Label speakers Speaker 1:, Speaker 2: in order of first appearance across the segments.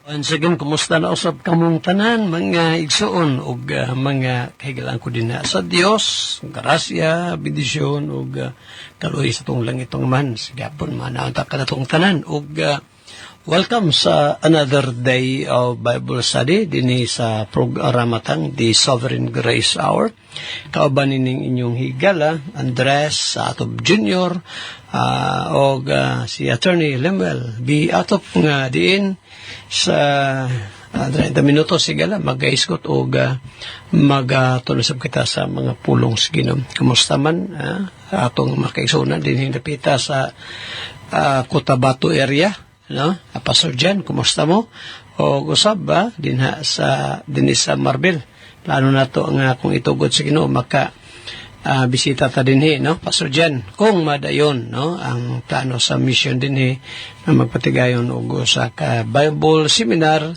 Speaker 1: Once again, kumusta na usab kamong tanan, mga igsoon, o mga kahigalaan ko din na sa Dios, grasya, bendisyon, o kaluhi sa itong langitong man. Sigapon, manaunta ka na itong tanan. O welcome sa another day of Bible study, din sa programatang The Sovereign Grace Hour. Kauban nining inyong higala, Andres Atop Jr., o si Attorney Lemuel B. Atop nga diin sa 30 minutos sigala mag-iskot o mag-tulusab kita sa mga pulong siginom. Kumusta man atong makaigsunan din hinapita sa Cotabato area, no? Pastor Jan, kumusta mo? O usab ba din sa Marbel. Plano na to nga kung itugod sa Ginoo maka bisita ta dinhi, no? Pastor Jan, kung madayon, no, ang plano sa mission dinhi na magpatigayon og sa Bible seminar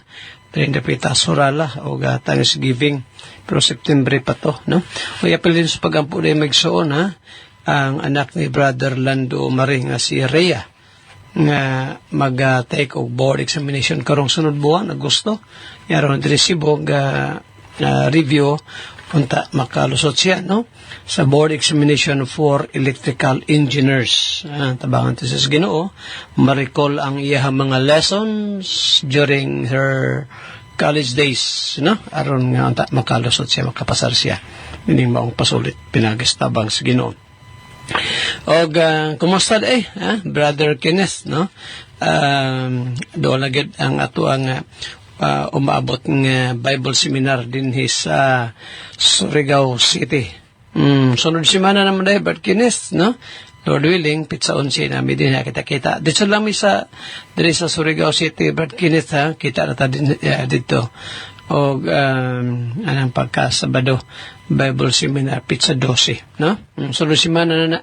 Speaker 1: din dapita Sorala o Thanksgiving, pero September pa to, no? O apelin sa pagampo day magsuon ang anak ni Brother Lando Maring nga si Rhea nga mag-take og board examination karong sunod buwan Agosto. Yaron resibo review punta makalusot siya, no, sa board examination for electrical engineers. Tabangan to sa Ginoo, ma-recall ang iyang mga lessons during her college days, no, aron nga makalusot siya, makapasar siya ining maong pasulit pinagas tabang sa Ginoo. Og kumusta Brother Kenneth, no? Doon ang ato ang umaabot ng Bible seminar din sa Surigao City. Sunod simana naman dahil Brother Kenneth, no? Lord willing, pitsaon siya namin din kita-kita. Dito lang sa Surigao City, Brother Kenneth, kita na ta din dito. O anang pagkasabado Bible seminar pizza 12, no? Sunod simana na.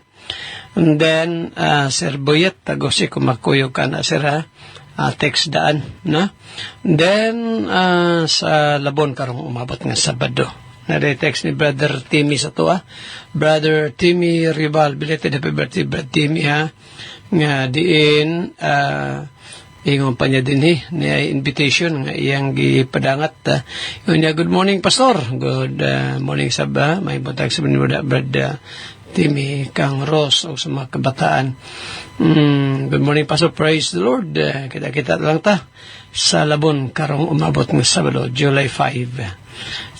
Speaker 1: And then Sir Boyet tagosi kumakuyo ka na sir text daan, no? Then sa Labon karong umabot nga Sabado na text ni Brother Timmy sa to, Brother Timmy Rival, belated happy birthday Brother Timmy, nga diin ingon pa niya din niya invitation nga iyang gipadangat. Yun niya, good morning Pastor, good morning Sabah, may buntag sa Brother Timmy Kang Ross o sa mga kabataan. Good morning Pastor, praise the Lord. Kita-kita lang ta sa Labon karong umabot ng Sabado, July 5.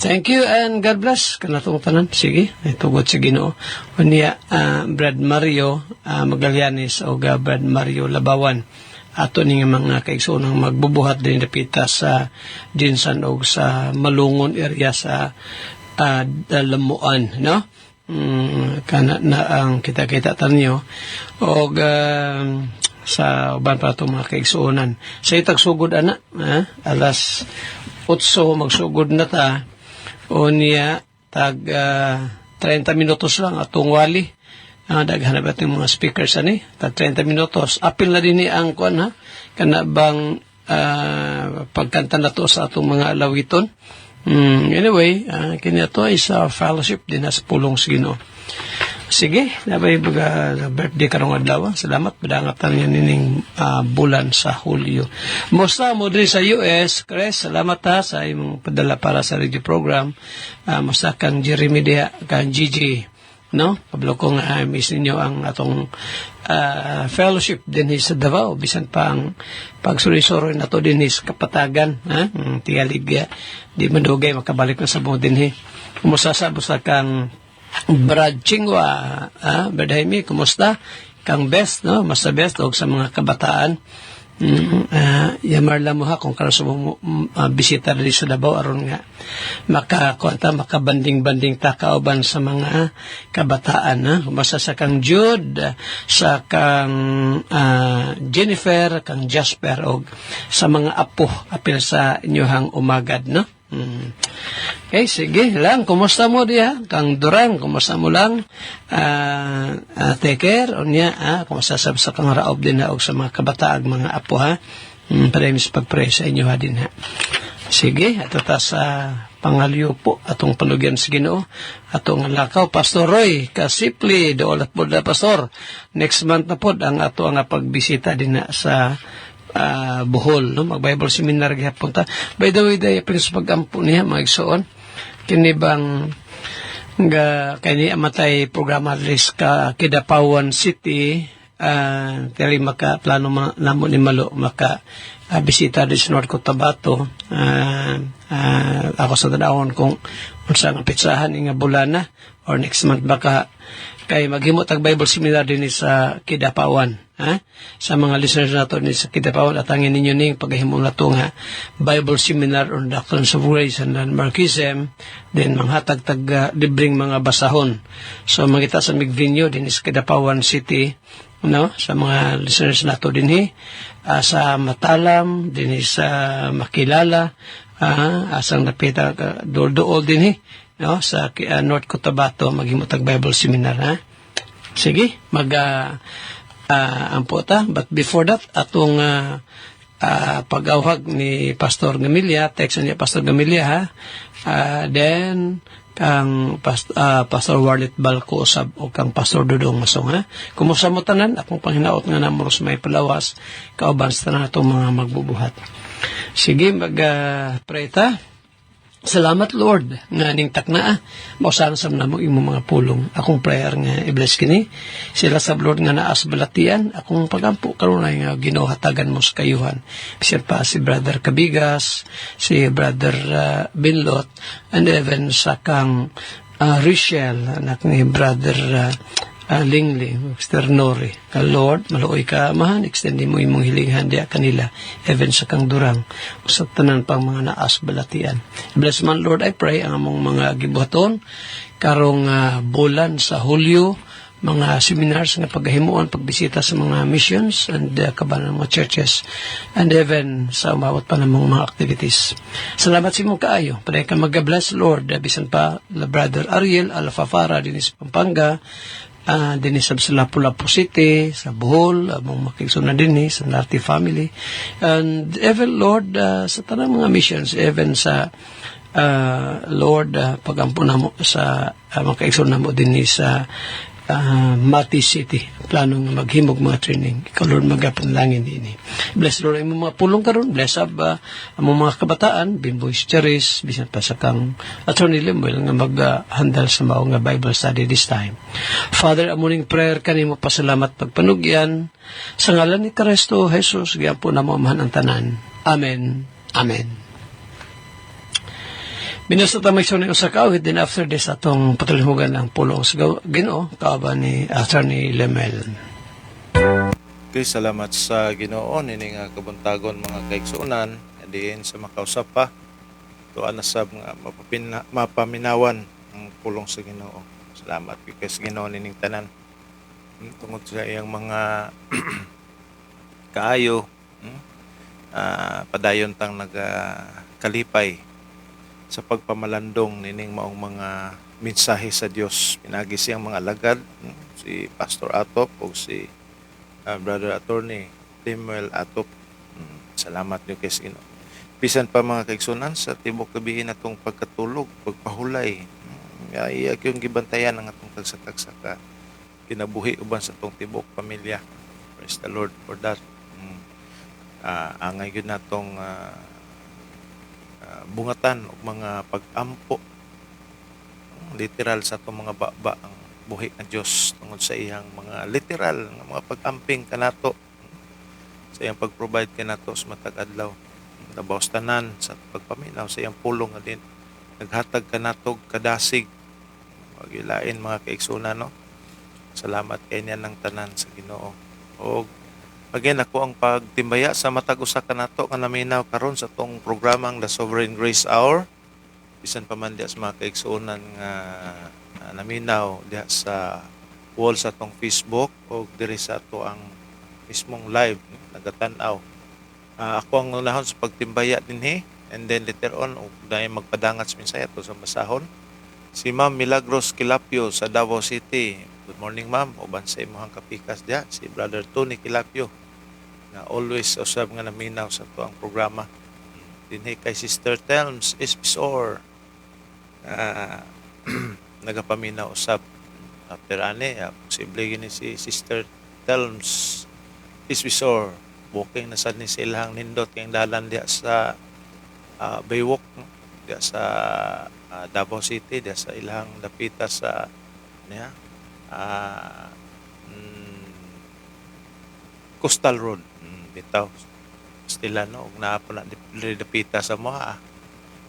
Speaker 1: Thank you and God bless kanatong tanan. Sige, itugod sa Ginoo. Unya Brad Mario Magallanes o Brad Mario Labawan, ato ning mga kaigsoonang magbubuhat din dapita sa Jinsan o sa Malungon area sa Lamuan, no? Kana na ang kita-kita tanyo o sa uban pa itong mga kaigsuonan sa itag sugod alas 8 magsugod na ta o niya tag 30 minutos lang atong wali. Daghanap natin mga speakers tag 30 minutos apil na din ang kuan kana bang pagkanta na to sa atong mga alawiton. Anyway, kanya to ay sa fellowship din sa pulong sa Ginoo. Sige, nabay birthday karong adlaw. Salamat padangatan niya nining bulan sa Hulyo. Musta mo din sa US, Chris, salamat sa imong padala para sa radio program. Musta kang Jeremy Dia, kang Gigi, no? Pablo kong miss ninyo ang atong fellowship din sa Davao, bisan pa ang pagsuri-suri na to din sa Kapatagan, tiyalig di mandugay makabalik na sa buong din kumusta sa kang Brad Chingwa, Brad Jaime, kumusta kang best, no? Mas best og sa mga kabataan. Yamar lang mo kung karon sa bisita diri sa Davao aron nga makabanding-banding ta kauban sa mga kabataan, basta sa kang Jude, sa kang Jennifer, kang Jasper og sa mga apo apil sa inyohang umagad, no? Okay, sige lang, kumusta mo diha kang Durang, kumusta mo lang? Take care unya, kumusta sa kang Raob din og sa mga kabataag mga apo Paremis pagpray sa inyo din Sige, ato ta sa pangalyo po atong palugyan sa Ginoo atong lakaw Pastor Roy Kasipli doolat pod na Pastor. Next month na pod ang ato nga pagbisita din sa Bohol, no? Mag-Bible seminar gihapon ta. By the way, day pins pagampo niya magsuon kini bang nga kani amatay programa list ka Kidapawan City, tali maka plano namo ni malo maka bisita di sa North Cotabato. Ako sa tadawon kung unsa nga pitsahan nga bulana or next month baka kay maghimo tag Bible seminar din sa Kidapawan, sa mga listeners nato ni sa Kidapawan, atangin ninyo ning paghimo nato nga Bible seminar on Doctrines of Grace and Marxism, then manghatag tag libreng mga basahon. So magita sa venue din sa Kidapawan City, no, sa mga listeners nato dinhi, sa Matalam dinhi sa Makilala, asang napita dool dinhi, no, sa North Cotabato maghimutag Bible seminar, sige ampo ta. But before that, atong pag-awhag ni Pastor Gamilya, text niya Pastor Gamilya, then kang Pastor Warlet Balco usab o kang Pastor Dudong Masong, kumusta mo tanan, akong panghinaot nga namoros may palawas kauban sa tanan atong mga magbubuhat. Sige, pray ta. Salamat Lord nga ning takna, mausan sa namo imong mga pulong. Akong prayer nga i-bless kini sila sa Lord nga naas balatian, akong pagampo karon nga Ginoo hatagan mo sa kayuhan. Bisan pa si Brother Cabigas, si Brother Binlot, and even sa kang Richelle, anak ni Brother Lingli, Mr. Nori. Lord, maluoy ka mahan, extendin mo imong hilingan diya kanila, even sa kang durang, usap tanan pang mga naas balatian. Bless man Lord, I pray ang among mga gibuhaton karong bulan sa Hulyo, mga seminars nga paghimuon, pagbisita sa mga missions and kaban ng mga churches, and even sa umawat pa ng mga activities. Salamat sa imong kaayo. Paday ka mag-bless Lord, bisan pa la Brother Ariel Alfafara din sa Pampanga, din sa Lapu-Lapu City, sa Bohol, mong makiksunan din sa Narti family, and even Lord, sa tanang mga missions, even sa Lord, pagampo na mo sa makiksunan mo din sa Mati City, plano nga maghimog mga training. Ikaw Lord magapanlangin din. Bless Lord ang mga pulong karon, bless up ang mga kabataan, Bimboy Charis, bisan pa sa kang Attorney Lemuel nga maghandal sa mao nga Bible study this time. Father, amuning prayer kanimo pasalamat pagpanugyan sa ngalan ni Kristo Jesus, giampo na mo amahan ang tanan. Amen. Amen. Binasa tamay sa usa ka awit, din after this atong patulungan ng pulong sa Ginoo kaaba ni Attorney Lemel.
Speaker 2: Okay, salamat sa Ginoo nini nga kabuntagon mga kaigsuonan, diin sa makausap pa tuan na sa mga mapaminawan ang pulong sa Ginoo. Salamat kay sa Ginoo nining tanan tungod sa iyang mga kaayo, padayon tang nagakalipay sa pagpamalandong nining maong mga mensahe sa Dios. Pinagi siyang mga alagad, si Pastor Atop o si Brother Attorney Lemuel Atop. Salamat niyo kay Ginoo. Bisan pa mga kaigsunan sa tibok gabihin atong pagkatulog, pagpahulay, ay yung gibantayan ang atong tagsa-tagsa ka kinabuhi uban sa atong tibok pamilya. Praise the Lord for that. Angay yun natong bungatan o mga pag-ampo literal sa itong mga baba ang buhi ng Diyos tungod sa iyang mga literal ng mga pag-amping kanato sa iyang pag-provide kanato sa matag adlaw nabawas tanan sa pagpaminaw sa iyang pulong nga din naghatag kanatog kadasig magilain mga kaigsunan, no? Salamat kay niya ng tanan sa Ginoo. O again, ako ang pagtimbaya sa matag usa ka nato nga naminaw karon sa tong programang The Sovereign Grace Hour. Bisan pa man diha sa mga kaigsuonan nga naminaw diha sa wall sa tong Facebook o diri sa ato ang mismong live nagatan-aw. Ako ang nunahon sa pagtimbaya dinhi, and then later on dahil magpadangat sa minsaya to sa basahon. Si Ma'am Milagros Kilapio sa Davao City. Good morning ma'am, uban sa imong kapikas diha si Brother Tony Kilapio na always usab nga naminaw sa to ang programa. Dinhi kay Sister Telms Espisor nagapaminaw usab after ani posible gini si Sister Telms Espisor booking na sad ni silang nindot kay dalan diya sa Baywalk, no? Diya sa Davao City, diya sa ilang dapita sa niya Coastal Road, bitaw stila no ug naa pa na dapita sa mga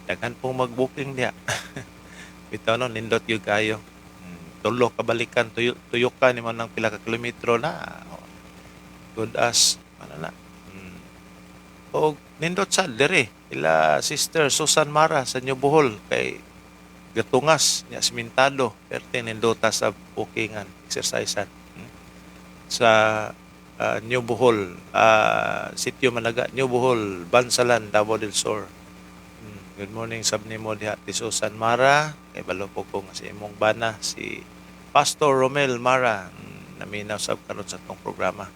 Speaker 2: daghan pong mag-booking diya. Bitaw no nindot gyud kayo. Tulo kabalikan tuyo ka ni man ng pila ka kilometro na. Good as ano na. O nindot sa dere ila Sister Susan Mara sa New Bohol kay gatungas nya simentado perti nindota sa bookingan exercisean sa New Bohol, Sitio Managa, New Bohol, Bansalan, Davao del Sur. Good morning sab nimo diha ti Susan Mara kay balo po ko nga si imong bana si Pastor Romel Mara, naminaw sab karon sa tong programa.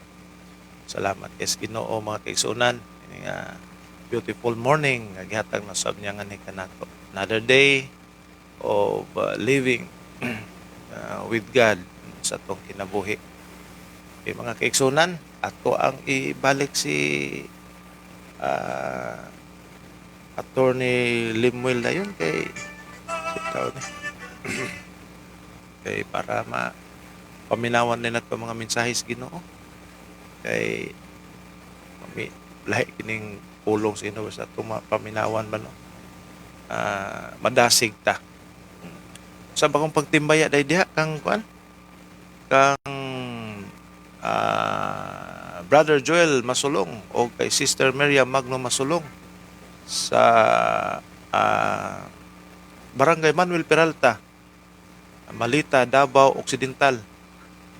Speaker 2: Salamat kay Ginoo mga kaigsunan nga beautiful morning nga gihatag na sab niya nga ni kanato. Another day of living with God sa tong kinabuhi. Okay, mga kaigsunan, ato ang ibalik si Attorney Limuel na yun kay kay para paminawan din nato mga mensahe sa Ginoo kay lahi kining pulong sa Ginoo sa atong paminawan ba no madasig ta sa bakong pagtimbaya day diha kang kuan kang Brother Joel Masulong o kay Sister Miriam Magno Masulong sa Barangay Manuel Peralta, Malita, Davao Occidental,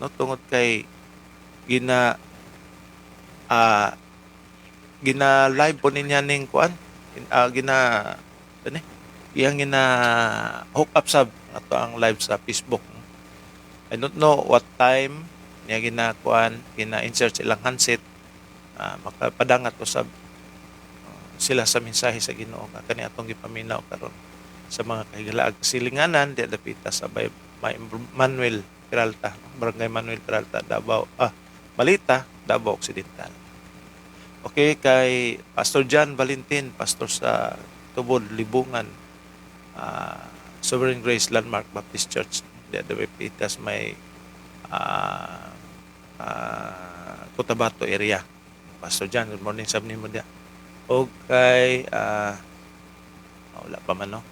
Speaker 2: no tungod kay gina live po niya ning kuan iyang gina hook up sa ato ang live sa Facebook. I don't know what time niya gina-insert silang handset makapadangat ko sa sila sa mensahe sa Ginoo kani atong gipaminaw karon sa mga kahigalaag silinganan di dapita sa Manuel Peralta, Barangay Manuel Peralta, Davao Malita, Davao Occidental. Okay, kay Pastor John Valentin, pastor sa Tubod Libungan, Sovereign Grace Landmark Baptist Church, di dapita sa may Cotabato area. Pastor John, good morning sab nimo dia. O kay wala pa man no.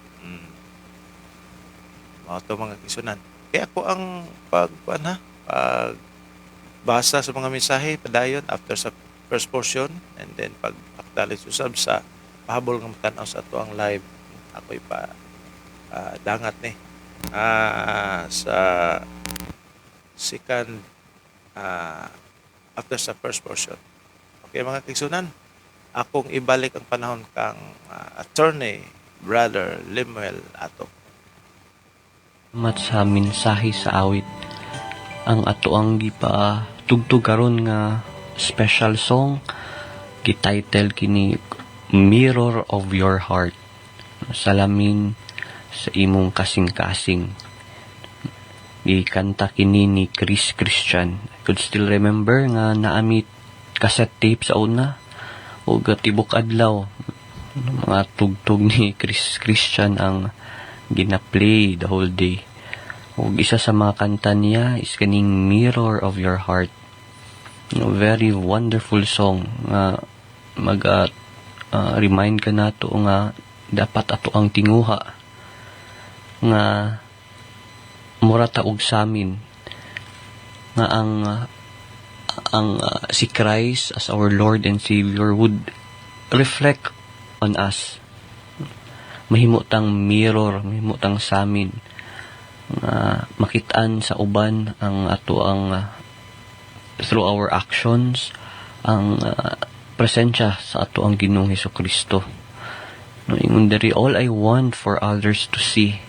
Speaker 2: Mao to mga kisunan. Kaya ako ang pagbasa sa mga mensahe padayon after sa first portion and then pagpakdalit usab sa pahabol nga makanaw sa ato ang live. Ako'y pa dangat ni sa second after sa first portion. Okay mga kigsunan, akong ibalik ang panahon kang Attorney Brother Limuel ato.
Speaker 3: Mat sa mensahe sa awit ang ato ang gipa tugtog karon nga special song gititle kini Mirror of Your Heart. Salamin sa imong kasing-kasing. Gikanta kini ni Chris Christian. I could still remember nga naamit cassette tape sa una o tibok adlaw mga tugtog ni Chris Christian ang gina-play the whole day. O isa sa mga kanta niya is kaning Mirror of Your Heart. Very wonderful song nga remind ka nato nga dapat ato ang tinguha nga mura taog samin nga ang si Christ as our Lord and Savior would reflect on us. Mahimo tang mirror, mahimo tang samin nga makitaan sa uban ang ato ang through our actions ang presensya sa ato ang Ginoong Hesukristo. No, ingon diri, all I want for others to see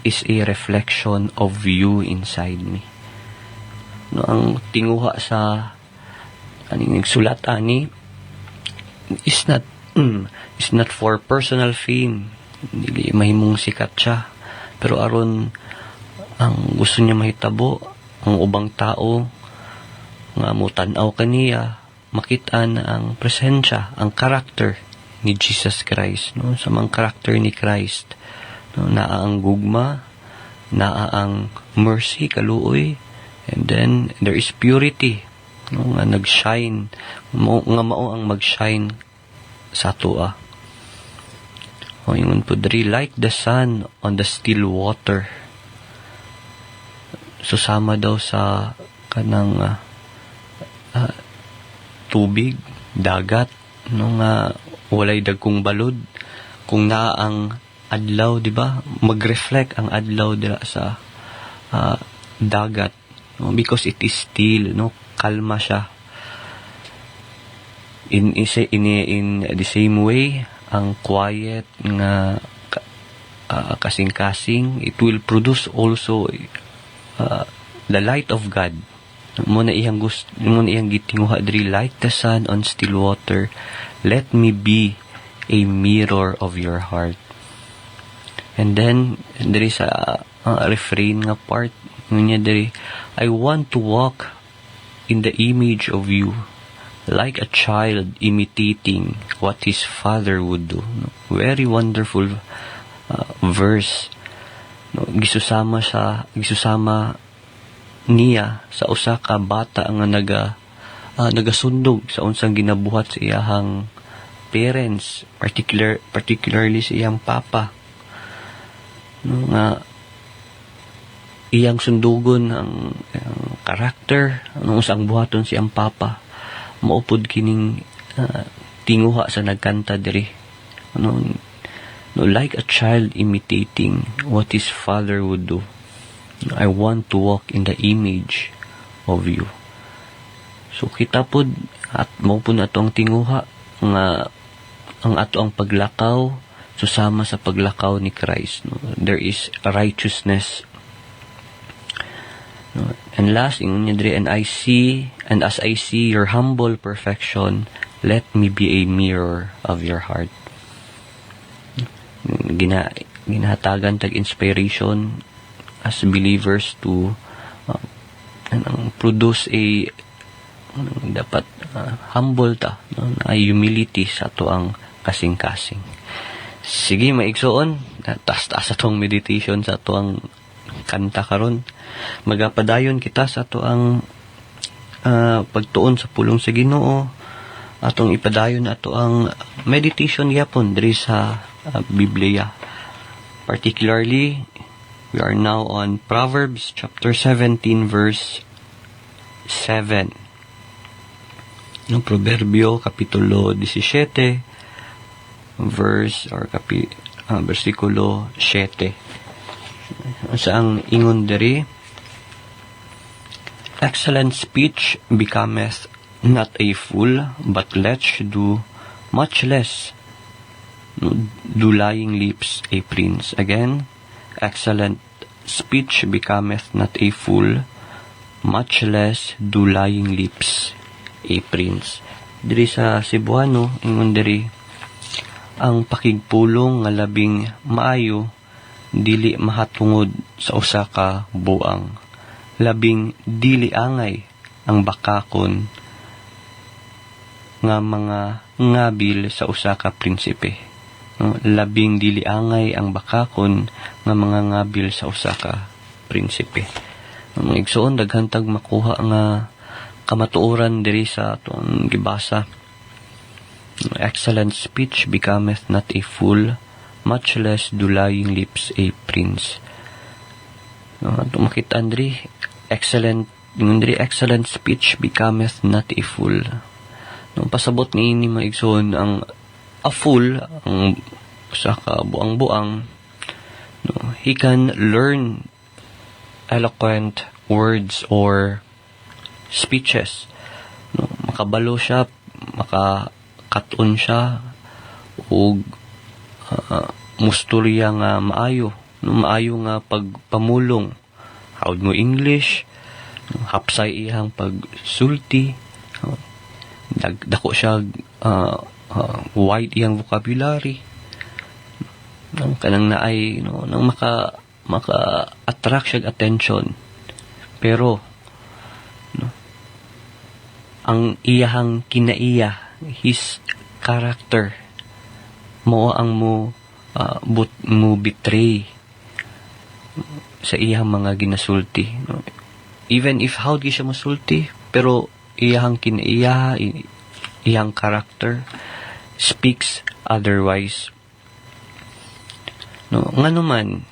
Speaker 3: is a reflection of you inside me. No, ang tinguha sa aning nagsulat ani is not for personal fame. Dili mahimong sikat siya, pero aron ang gusto niya mahitabo ang ubang tao nga mutanaw kaniya makita na ang presensya, ang karakter ni Jesus Christ, no? Sa mga karakter ni Christ, no? Naa ang gugma, naa ang mercy, kaluoy, and then there is purity, no? Nga nag-shine, nga mao ang mag-shine sa atoa. O ingon po diri, like the sun on the still water. Susama daw sa kanang tubig, dagat, no, nga walay dagkong balod. Kung naa ang adlaw, di ba? Mag-reflect ang adlaw dira sa dagat, no? Because it is still, no? Kalma siya. In the same way, ang quiet nga kasing-kasing, it will produce also the light of God. Muna iyang gitinguha diri, like the sun on still water, let me be a mirror of your heart. And then diri sa refrain nga part niya diri, I want to walk in the image of you, like a child imitating what his father would do. Very wonderful verse. No, gisusama niya sa usa ka bata nga nagasundog sa unsang ginabuhat sa iyahang parents, particularly sa iyang papa. No, nga iyang sundugon ang karakter, usang buhaton si ang papa. Maupod kining tinguha sa nagkanta diri. No, like a child imitating what his father would do. I want to walk in the image of you. So kita pod at mao po na to ang tinguha nga ang ato ang paglakaw susama sa paglakaw ni Christ. No? There is righteousness. No? And last, ingon niya diri, and as I see your humble perfection, let me be a mirror of your heart. Ginahatagan tag inspiration as believers to produce a dapat humble ta, no? Ay humility sa ato ang kasing-kasing. Sige, maigsoon, taas-taas atong meditation sa ato ang kanta karon. Magapadayon kita sa ato ang pagtuon sa pulong sa Ginoo, atong ipadayon ato ang meditation yapon diri sa Biblia. Particularly, we are now on Proverbs chapter 17 verse 7. No, Proverbio kapitulo 17 versikulo 7. Saang ingon diri, excellent speech becometh not a fool, but let's do much less. Do lying lips a prince. Again, excellent speech becometh not a fool, much less do lying lips a prince. Diri sa Cebuano, ingon diri, ang pakigpulong nga labing maayo dili mahatungod sa usa ka buang. Labing dili angay ang bakakon nga mga ngabil sa usa ka prinsipe. Labing dili angay ang bakakon nga mga ngabil sa usa ka prinsipe. Mga igsoon, daghantag makuha nga kamatuoran diri sa atong gibasa. Excellent speech becometh not a fool, much less do lying lips a prince. Makita diri, excellent speech becometh not a fool. Pasabot ni ini maigsoon ang a fool, ang usa ka buang-buang, he can learn eloquent words or speeches. Makabalo siya, makakaton siya, o musturya nga maayo. Maayo nga pagpamulong. Hawd mo English, hapsay iyang pagsulti, dako siya, wide iyang vocabulary. Kanang naay, nang maka-attract siya attention. Pero, ang iyahang kinaiya, his character, mo ang mo betray sa iyang mga ginasulti. Even if how di siya masulti, pero iyang kinaiya, iyang character speaks otherwise. Nga naman,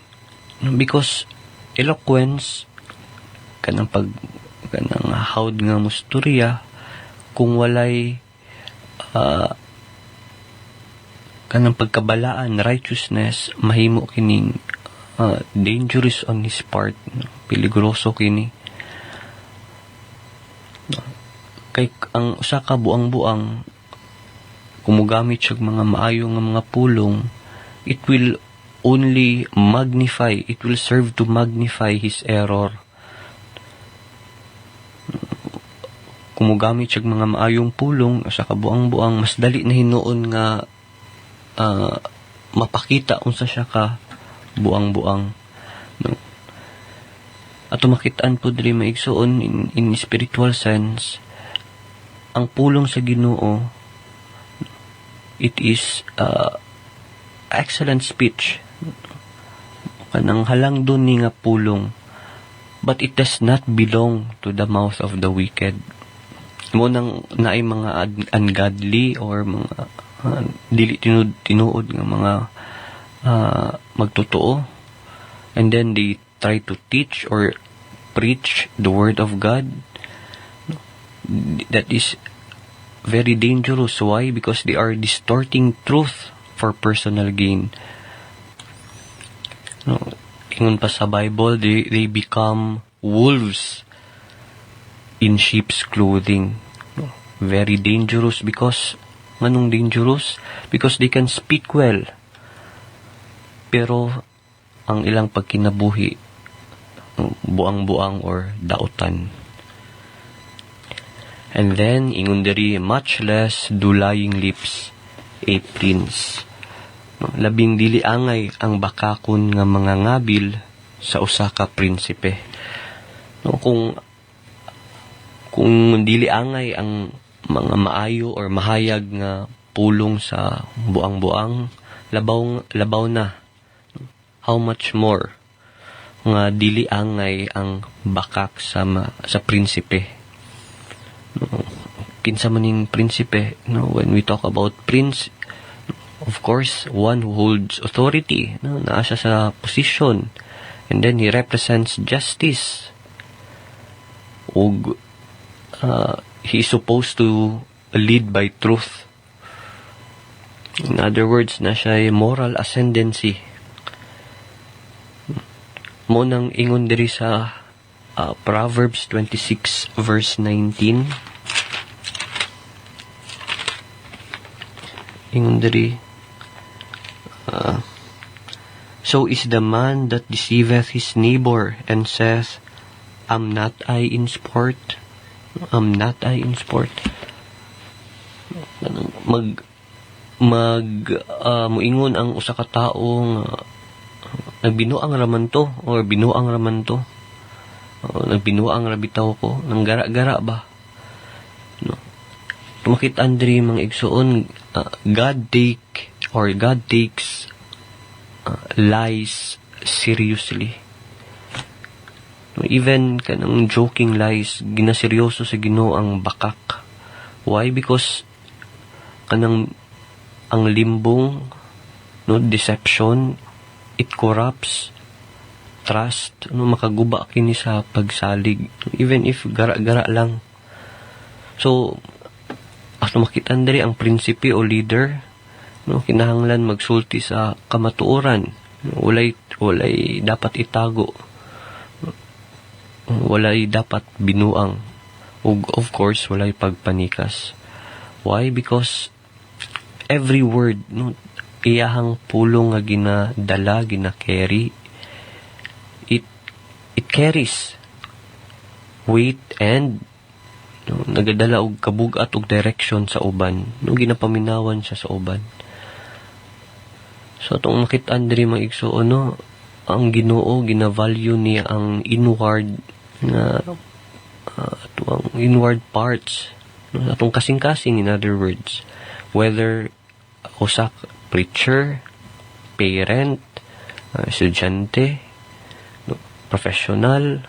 Speaker 3: because eloquence, kanang hawd nga musturya, kung walay kanang pagkabalaan, righteousness, mahimo kining dangerous on his part, peligroso kini. Kay ang usa ka buang-buang kumugamit siya mga maayo nga mga pulong, it will only magnify, it will serve to magnify his error. Kumugamit siya mga maayong pulong, usa ka buang-buang, mas dali na hinuon nga mapakita unsa siya ka buang-buang. No? At makitaan po diri maigsoon in spiritual sense, ang pulong sa Ginoo, it is excellent speech. Kanang halang dun ni nga pulong, but it does not belong to the mouth of the wicked. Mo nang naay mga ungodly or mga dili tinuod nga mga magtotoo, and then they try to teach or preach the word of God. That is very dangerous. Why? Because they are distorting truth for personal gain. Ingon pa sa Bible, they become wolves in sheep's clothing. Very dangerous. Because anong dangerous? Because they can speak well, pero ang ilang pagkinabuhi buang-buang or dautan. And then ingon diri, much less do lying lips a prince. Labing dili angay ang bakakon nga mga ngabil sa usa ka prinsipe. Kung dili angay ang mga maayo or mahayag nga pulong sa buang-buang, labaw na. How much more nga dili angay ang bakak sa prinsipe. Kinsa maning prinsipe, when we talk about prince, of course, one who holds authority, naa siya sa position, and then he represents justice. Ug he is supposed to lead by truth. In other words, na siya moral ascendancy. Mo nang ingon diri sa Proverbs 26 verse 19. Ingon diri, so is the man that deceiveth his neighbor and saith, am not I in sport? Am not I in sport? Muingon ang usa ka taong nagbinuang raman to or binuang raman to. Nagbinuang rabitaw ko, nang gara-gara ba? Tumakit Andre mga igsoon, God takes lies seriously. Even kanang joking lies, ginaseryoso sa Ginoo ang bakak. Why? Because kanang ang limbong, deception, it corrupts trust, makaguba kini sa pagsalig, even if gara-gara lang. So at makitaan diri ang prinsipe o leader, kinahanglan magsulti sa kamatuoran. Walay dapat itago, walay dapat binuang, ug of course walay pagpanikas. Why? Because every word, iyahang pulong nga ginadala, gina-carry, it carries weight and nagadala og kabugat og direction sa uban, ginapaminawan siya sa uban. So atong makit-an diri mga igsoon, ang Ginoo gina-value niya ang inward na ang inward parts No, sa atong kasing-kasing, in other words, whether usa ka preacher, parent, estudyante, no, professional,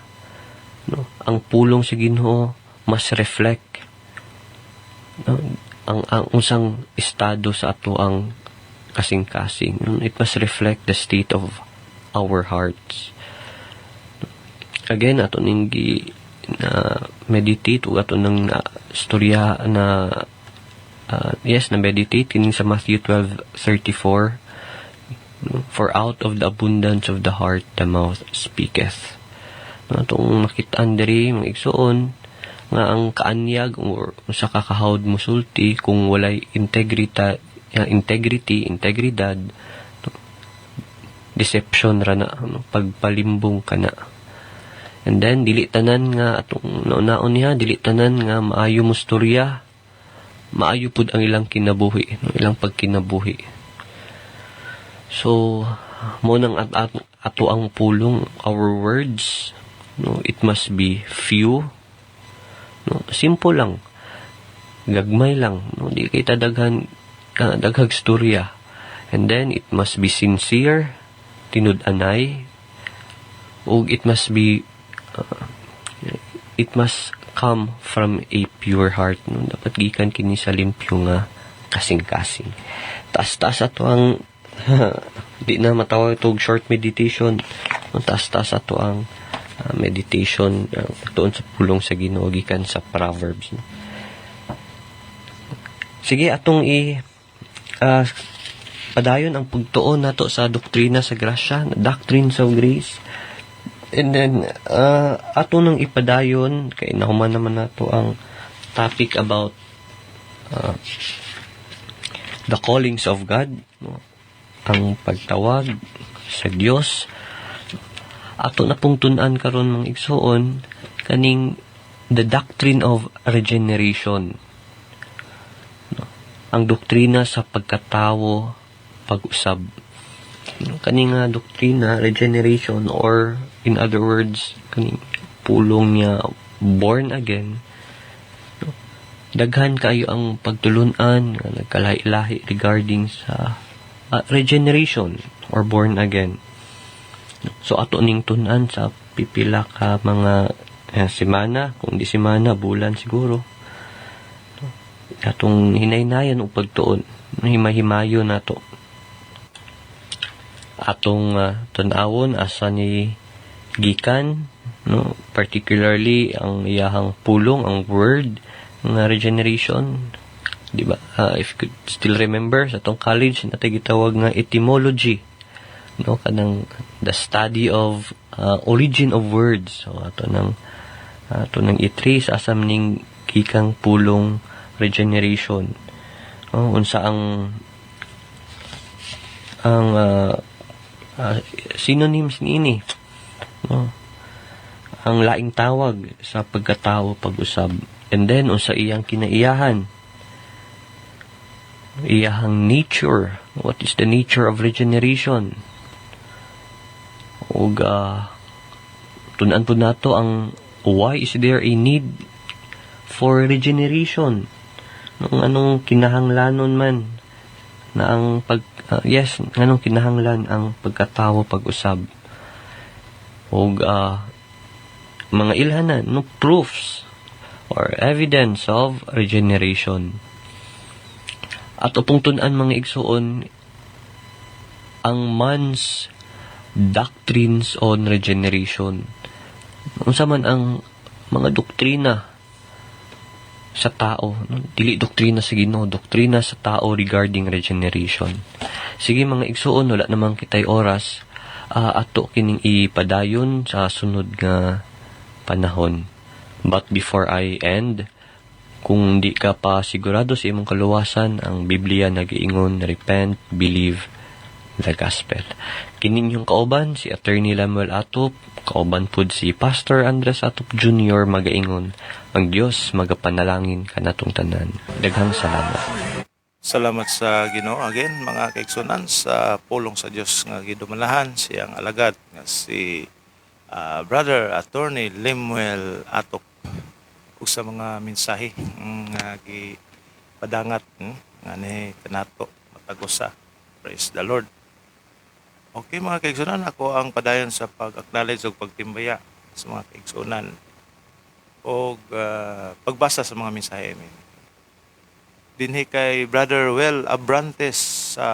Speaker 3: no, ang pulong sa Ginoo must reflect, no, ang usang estado sa ato ang kasing-kasing. No, it must reflect the state of our hearts. Again, ato ning na meditate o ato nang istorya na na meditate kini sa Matthew 12:34. For out of the abundance of the heart the mouth speaketh. Atong makitaan diri mga igsoon nga ang kaanyag or sa kakahawd musulti kung walay integridad, deception ra na, pagpalimbong ka na. And then dili tanan nga atong naon niya, dili tanan nga maayo mo storya, maayo pud ang ilang kinabuhi, ilang pagkinabuhi. So mo nang ato ang pulong, our words, no, it must be few, no, simple lang, gagmay lang, no, di kay daghan daghag storya. And then it must be sincere, tinud-anay, ug it must come from a pure heart, no, dapat gikan kini sa limpyo nga kasing-kasing. Taas-taas ato ang di na matawag itong short meditation, no, taas-taas ato ang meditation tuon sa pulong sa Ginoo gikan sa Proverbs, no. Sige, atong padayon ang pagtuon nato sa doktrina sa grasya, doctrines of grace. And then ato nang ipadayon kay nahuman naman nato ang topic about the callings of God, no? Ang pagtawag sa Dios. Ato na pong tun-an karon mga igsoon kaning the doctrine of regeneration, no? Ang doktrina sa pagkatawo, pag-usab, no? Kaning doktrina regeneration, or in other words kaning pulong niya born again, no? Daghan kayo ang pagtulunan nga nagkalahi-lahi regarding sa regeneration or born again. So ato ning tun-an sa pipila ka mga semana, kung di semana, bulan siguro, atong hinaynayan og pagtuon, himay-himayo nato atong tun-awon asa ni gikan, no, particularly ang iyahang pulong, ang word nga regeneration, di ba? If you could still remember sa atong college natay gitawag nga etymology, no, kanang the study of origin of words. So ato nang i-trace asam ning gikang pulong regeneration, unsa ang synonyms niini, no, ang laing tawag sa pagkatao, pag-usab, and then unsa iyang kinaiyahan, iyahang nature, what is the nature of regeneration, ug tun-an po nato ang why is there a need for regeneration, anong kinahanglanon man na ang anong kinahanglan ang pagkatawo, pag-usab, ug mga ilhanan, no, proofs or evidence of regeneration. At upong tun-an mga igsuon ang man's doctrines on regeneration. Unsa man ang mga doktrina sa tao, no? Dili doktrina sa Ginoo, doktrina sa tao regarding regeneration. Sige mga igsuon, wala namang kitay oras, ato kining ipadayon sa sunod nga panahon. But before I end, kung di ka pa sigurado sa imong kaluwasan, ang Biblia nag-iingon, repent, believe the gospel. Kininyong kauban si Attorney Lemuel Atop, kauban pud si Pastor Andres Atop Jr. magaingon, ang Dios magapanalangin kanatong tanan. Daghang salamat.
Speaker 2: Salamat sa Ginoo again mga kaigsunan sa pulong sa Dios nga gidumalahan siyang alagad nga si Brother Attorney Lemuel Atop. ug sa mga mensahe nga gipadangat nga ni kanato matag usa. Praise the Lord. Okay mga kaigsunan, ako ang padayon sa pag-acknowledge ug pagtimbaya sa mga kaigsunan o pagbasa sa mga mensahe amin. Dinhi kay Brother Well Abrantes sa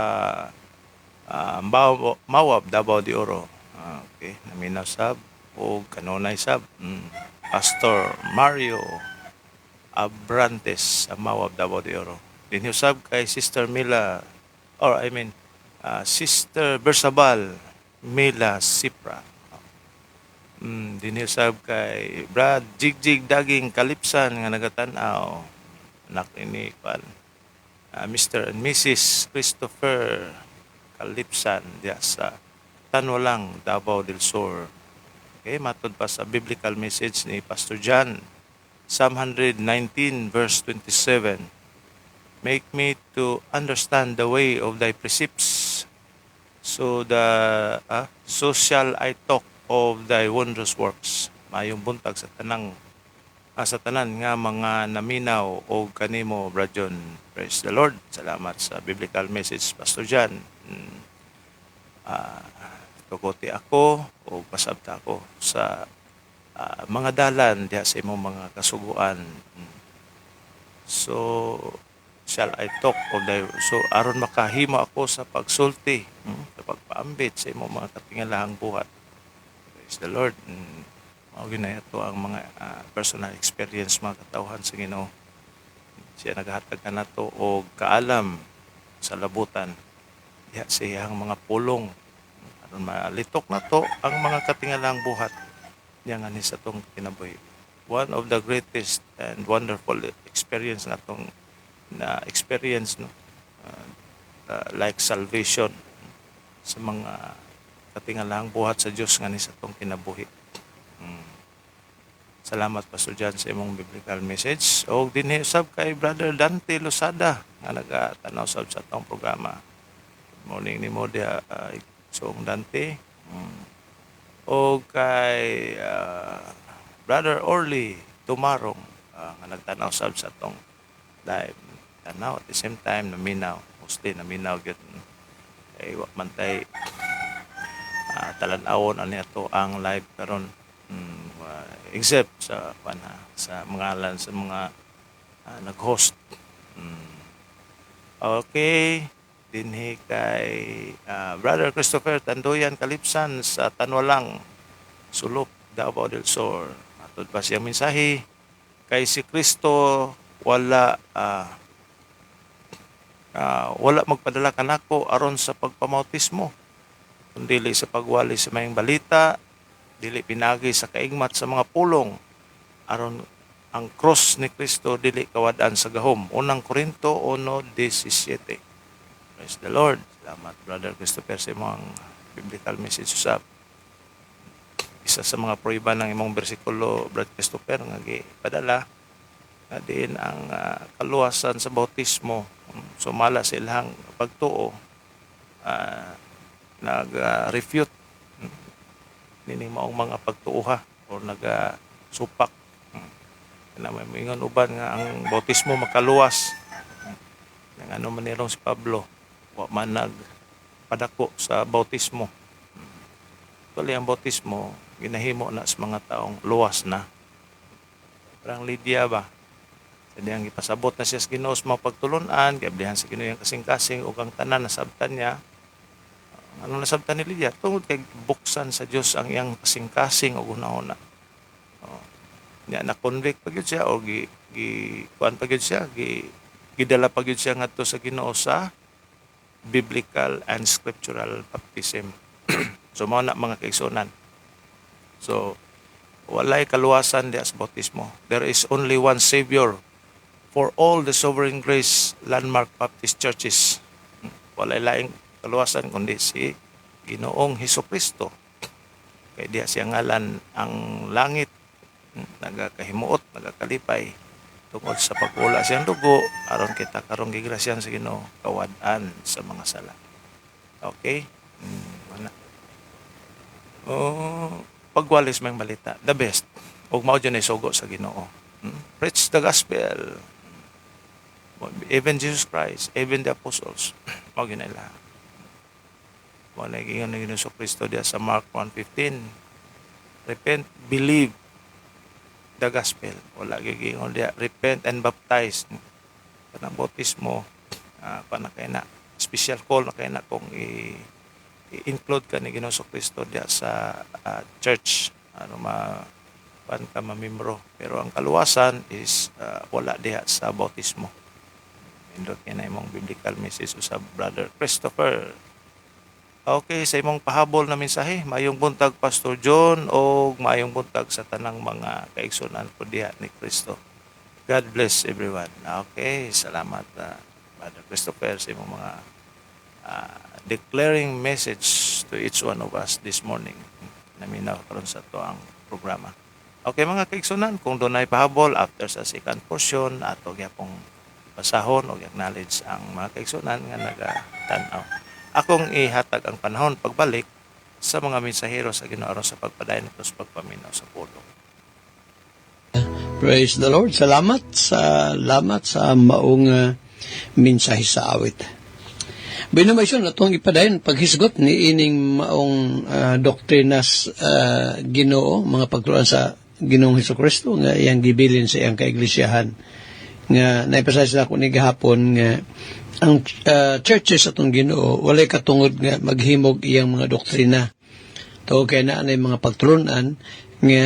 Speaker 2: Mawab, Davao de Oro. Okay, naminaw sab o kanunay sab. Pastor Mario Abrantes sa Mawab, Davao de Oro. Dinhi sab kay Sister Mila, or I mean, Sister Bersabal Mila Sipra. Dinhi sab kay Brad Jigjig Daging Kalipsan nga nagatanaw. Anak ini pan Mr. and Mrs. Christopher Kalipsan diya sa Tanwalang, Davao del Sur. Okay, matod pa sa biblical message ni Pastor John, Psalm 119 verse 27. Make me to understand the way of thy precepts, so shall I talk of thy wondrous works. Mayong buntag sa tanan nga mga naminaw o kanimo, Brad John. Praise the Lord. Salamat sa biblical message, Pastor John. Tukuti ako o pasabta ako sa mga dalan diha sa imong mga kasuguan. So shall I talk of thy, so aron makahimo ako sa pagsulti, sa pagpaambit sa imong mga katingalahang buhat. Praise the Lord. Mao ginay ato ang mga personal experience mga katawhan sa Ginoo. Siya naghatag kanato og kaalam sa labutan diha sa iyang mga pulong aron malitok nato ang mga katingalahang buhat niya nga ni sa tong kinabuhi. One of the greatest and wonderful experience natong na experience, no, like salvation sa mga katingalahang buhat sa Dios nga ni sa tong kinabuhi. Salamat Pastor John sa imong biblical message. O dinhi sab kay Brother Dante Losada nga nagatanaw sab sa atong programa. Good morning ni mo diha Song Dante. O kay Brother Orly Tumarong nga nagtanaw sab sa atong live. Tanaw at the same time naminaw. Mostly naminaw gyud kay wa man tay talan-awon ani ato ang live karon. Except sa sa mga nag-host. Okay, dinhi kay Brother Christopher Tandoyan Kalipsan sa Tanwalang, Sulok, Davao del Sur. Matod pa siyang mensahe kay si Kristo wala magpadala kanako aron sa pagpamautismo, kundi sa pagwali sa mayong balita, dili pinagi sa kaigmat sa mga pulong, aron ang cross ni Kristo dili kawad-an sa gahom. Unang Korinto 1:17. Praise the Lord. Salamat Brother Christopher sa imong biblical message usab. Isa sa mga prueba ng imong bersikulo, Brother Christopher, nga gipadala na din ang kaluwasan sa bautismo. Sumala sa ilang pagtuo, nag-refute nining maong mga pagtuuha o nagasupak na may mingon uban nga ang bautismo makaluwas ng ano man nirong si Pablo wa man nagpadako sa bautismo. Actually ang bautismo ginahimo na sa mga taong luwas na, parang Lydia ba, sa diyang ipasabot na siya sa Ginoo sa mga pagtulunan, gablihan sa Ginoo yung kasing-kasing ug ang tanan nasabtan niya. Ano nasabtan ni Lydia? Tungod kay buksan sa Dios ang iyang kasing-kasing o una-una. Nya na-convict pa gyud siya o kuan pa gyud siya, gidala pa gyud siya ngadto sa Ginoo sa biblical and scriptural baptism. So mao na mga kaigsunan. So walay kaluwasan diha sa bautismo. There is only one Savior for all the Sovereign Grace Landmark Baptist Churches. Walay laing kaluwasan kundi si Ginoong Hesukristo. Kay diha siya ngalan ang langit nagakahimuot, nagakalipay tungod sa pagwala siyang dugo aron kita karong gigrasyan sa Ginoo kawad-an sa mga sala. Okay? Pagwalis may balita, the best. Ug mao dyan ay sugo sa Ginoo. Preach the gospel. Even Jesus Christ, even the apostles, mao ginay lahat. Mao na gingon ni Hesus Kristo diya sa Mark 1:15. Repent, believe the gospel. Wala gingon diya, repent and baptize. Kanang bautismo, panakay na special call na kay na kung i-include ka ni Hesus Kristo diya sa church, pan ka mamembro. Pero ang kaluwasan is wala diha sa bautismo. Indot kay na imong biblical message sa Brother Christopher. Okay, sa imong pahabol na mensahe, mayong buntag Pastor John o mayong buntag sa tanang mga kaigsunan po diha ni Kristo. God bless everyone. Okay, salamat Brother Christopher sa imong mga declaring message to each one of us this morning. Naminaw karon sa to ang programa. Okay mga kaigsunan, kung doon ay pahabol after sa second portion, ato gyapong basahon o acknowledge ang mga kaigsunan nga nagatanaw. Akong ihatag ang panahon pagbalik sa mga mensahero sa Ginoo aron sa pagpadayon nito sa pagpaminaw sa pulong.
Speaker 1: Praise the Lord. Salamat sa maong mensahe sa awit. Binumaysyon na itong ipadayon paghisgot ni ining maong doktrinas Ginoo, mga pagturuan sa Ginoong Hesukristo nga iyang gibilin sa iyang kaiglesiyahan. Nga naipasay sa ako ni gahapon nga ang churches atong Ginoo walay katungod nga maghimog iyang mga doktrina. To kay naa nay mga pagturunan nga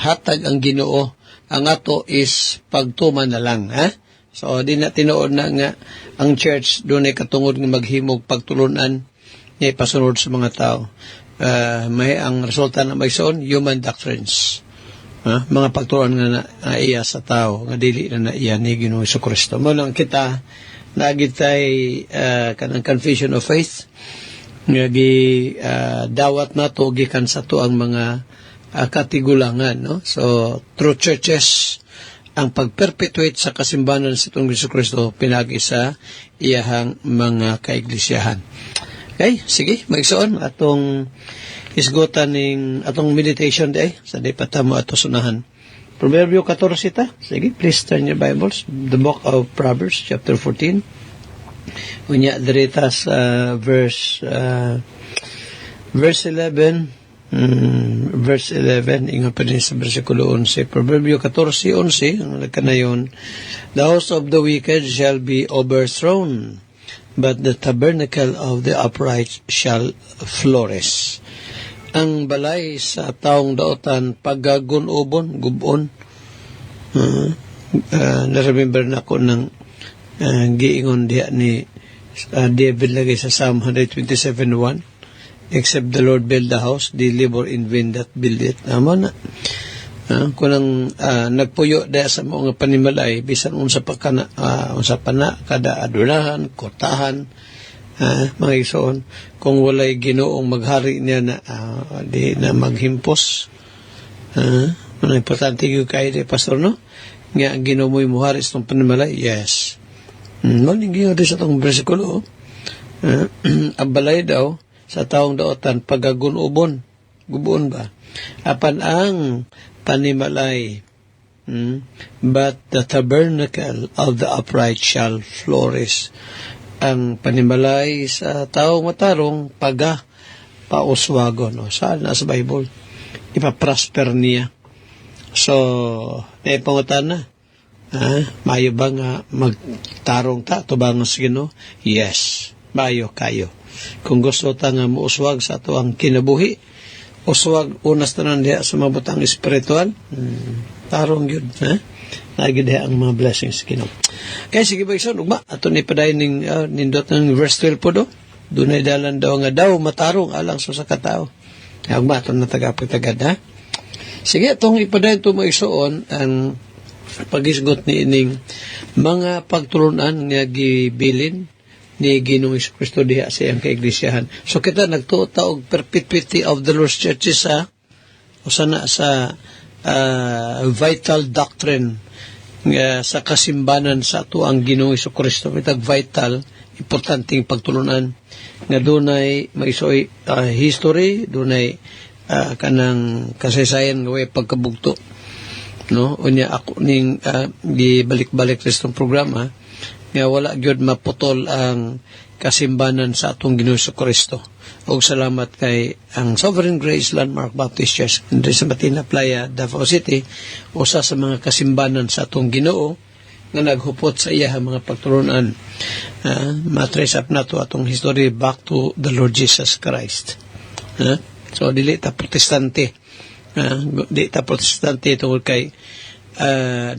Speaker 1: hatag ang Ginoo. Ang ato is pagtuman na lang, ha? So di na tinuod na nga ang church dunay katungod nga maghimog pagtulunan nga ipasunod sa mga tao. May ang resulta na mayson human doctrines. Mga pagturuan nga na iya sa tao nga dili na iya ni Ginoong Hesukristo. Mo lang kita nagitay kanang confession of faith nga dawat nato gikan sa to ang mga katigulangan, no? So true churches ang pagperpetuate sa kasimbanan sa itong Hesukristo pinagi sa iyahang mga kaiglesiyahan. Okay, sige, magsoon atong isgutan ning atong meditation day sa day patamo ato sunahan. Proverbio 14 ta. Sige, please turn your Bibles. The book of Proverbs chapter 14. Unya direta sa verse 11. Verse 11, ingon pa din sa versikulo 11. Proverbio 14:11, ang nagkanayon, the house of the wicked shall be overthrown, but the tabernacle of the upright shall flourish. Ang balay sa taong daotan pagagunubon, gubon. Na-remember na ako ng giingon diya ni David lagi sa Psalm 127:1. Except the Lord build the house, they labor in vain that build it. Amo na. Kunang nagpuyo daya sa mga panimalay, bisan unsa pa kada adulahan, kotahan, mga igsoon, kung walay Ginoong maghari niya na di na maghimpos. Ano importante yung kayo de pastor, no? Nga Ginoo mo'y muhari sa itong panimalay? Yes. Maling ginoo din sa itong versikulo. Ang balay daw sa taong daotan pagagunubon, gubon ba? Apan ang panimalay, but the tabernacle of the upright shall flourish. Ang panimalay sa taong matarong pauswagon. No? Saan na sa Bible? Ipaprosper niya. So, naipangutan na. Mayo ba nga magtarong ta? Ito ba nga Ginoo? Yes. Mayo kayo. Kung gusto ta nga muuswag sa ato ang kinabuhi, uswag unas tanan diha sa mabutang espiritual, tarong yun, lagi diha ang mga blessings Ginoo. Kaya sige ba isun, ugma ato ni padayon ning nindot ng verse 12 po do. Dunay dalan daw nga daw matarong alang sa katao. Ugma ato na tagapagtagad, ha. Sige, atong ipadayon to mo isuon ang pagisgot ni ining mga pagtulunan nga gibilin ni Ginoong Hesukristo diha sa iyang kaiglesiyahan. So kita nagtuota og perpetuity of the Lord's churches sa vital doctrine nga sa kasimbanan sa ato ang Ginoong Hesukristo. Itag vital, importanteng pagtulunan nga dunay maisoy history, dunay kanang kasaysayan nga way pagkabugto. no, unya ako ning gibalik-balik sa itong programa nga wala gyud maputol ang kasimbanan sa atong Ginoo sa Kristo. Og salamat kay ang Sovereign Grace Landmark Baptist Church diri sa Matina Playa, Davao City, usa sa mga kasimbanan sa atong Ginoo nga naghupot sa iya mga pagturunan. Matrace up nato atong history back to the Lord Jesus Christ. So dili ta protestante. Di ta protestante tungod kay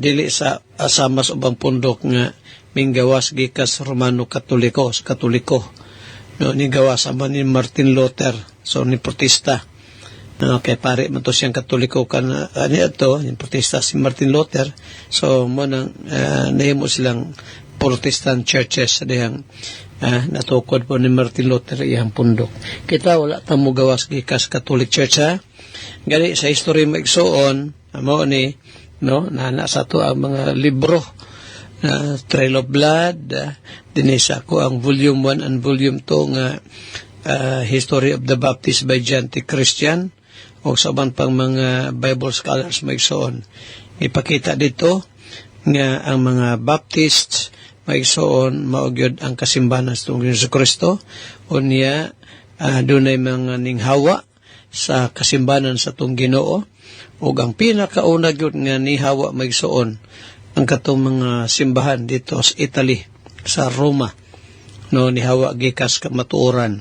Speaker 1: dili sa asamas ubang pundok nga minggawas gikas Romano Katoliko, no, ni gawas man ni Martin Luther, so ni protesta, no, kay pare man to siyang Katoliko kan ani ato ni protesta si Martin Luther, so mo nang nahimo silang Protestant churches sa dihang natukod po ni Martin Luther iyang pundok. Kita wala ta mo gawas gikas Catholic Church, gani sa history maigsuon amo ni, no, na sa to ang mga libro, Trail of Blood, dinisa ko ang volume 1 and volume 2 nga History of the Baptist by John T. Christian, o sa uban pang mga Bible scholars maigsoon. Ipakita dito nga ang mga Baptists maigsoon maugyod ang kasimbanan sa Ginoo Kristo, unya dunay mga ninghawa sa kasimbanan sa tong Ginoo, ug ang pinakauna gyud nga nihawa maigsoon ang katong mga simbahan dito sa Italy, sa Roma, no, nihawa gikas kamatuoran.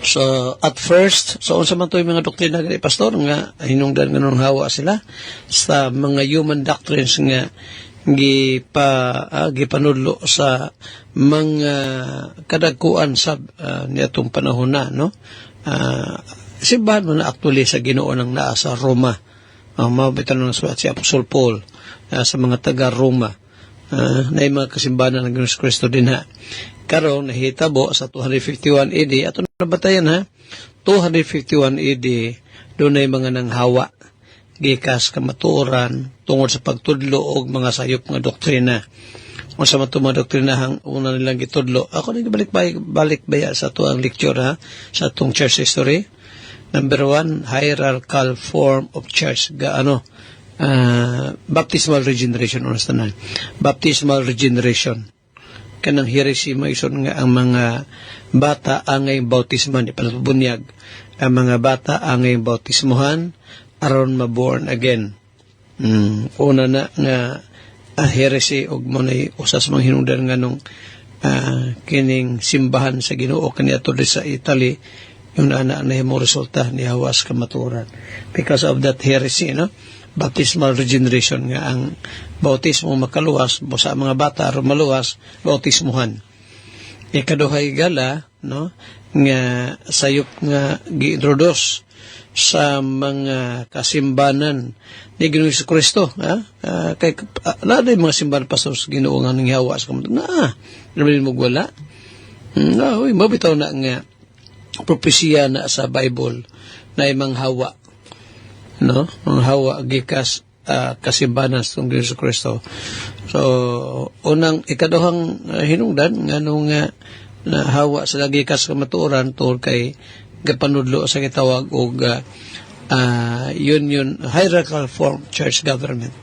Speaker 1: So at first, so unsa man toy mga doktrina gani pastor nga hinungdan nganong hawa sila sa mga human doctrines nga gipanudlo sa mga kadagkuan sa niadtong panahon na, no. Simbahan mo na actually sa Ginoo nang naa sa Roma. Mabitan ng sulat si Apostol Paul sa mga taga-Roma, na yung mga kasimbanan ng Ginoo Kristo din karon nahitabo sa 251 AD, ato nabatayan 251 AD, doon na yung mga nanghawa gikas kamatuoran tungod sa pagtudlo og mga sayop nga doktrina. Kung sa mga doktrinahang una nilang gitudlo, ako na balik baya sa ito ang lecture sa itong church history. Number 1, hierarchical form of church. Baptismal regeneration, baptismal regeneration. Kanang heresy maison nga ang mga bata angay bautisman, ipanabunyag ang mga bata angay bautismuhan aron ma-born again. Una na nga heresy og munay usas mga hinungdan nganong kining simbahan sa Ginoo kaniadto sa Italy, yung na mo resulta ni hawas kamaturan because of that heresy, no? Baptismal regeneration nga ang bautismo makaluwas sa mga bata aron maluwas bautismuhan. Ikaduhay gala, no, nga sayop nga giintroduce sa mga kasimbanan ni Ginoo Kristo, kay laday mga simbahan pastor sa Ginoo nga nanghawa sa kamaturan namin mo wala. Mabitaw na nga propesya na sa Bible na imang hawa, no, ang hawa gikas kasimbanan sa Ginoo Kristo. So unang ikaduhang hinungdan nganong na hawa sa gikas kamatuoran tungod kay gapanudlo sa gitawag og union hierarchical form church government.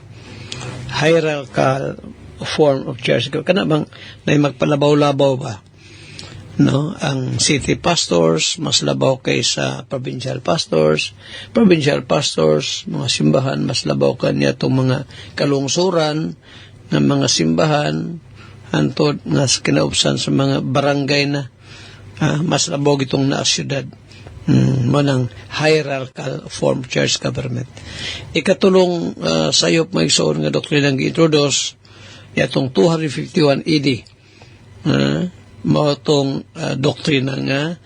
Speaker 1: Hierarchical form of church kana bang nay magpalabaw-labaw ba, no, ang city pastors mas labaw kaysa provincial pastors, mga simbahan mas labaw kaniya itong mga kalungsuran ng mga simbahan hantod nga kinaubsan sa mga barangay na mas labaw itong na syudad. Manang hierarchical form church government. Ikatulong sayop maigsoon nga doktrinang gi-introduce yatong 251 AD, mao tong doktrina nga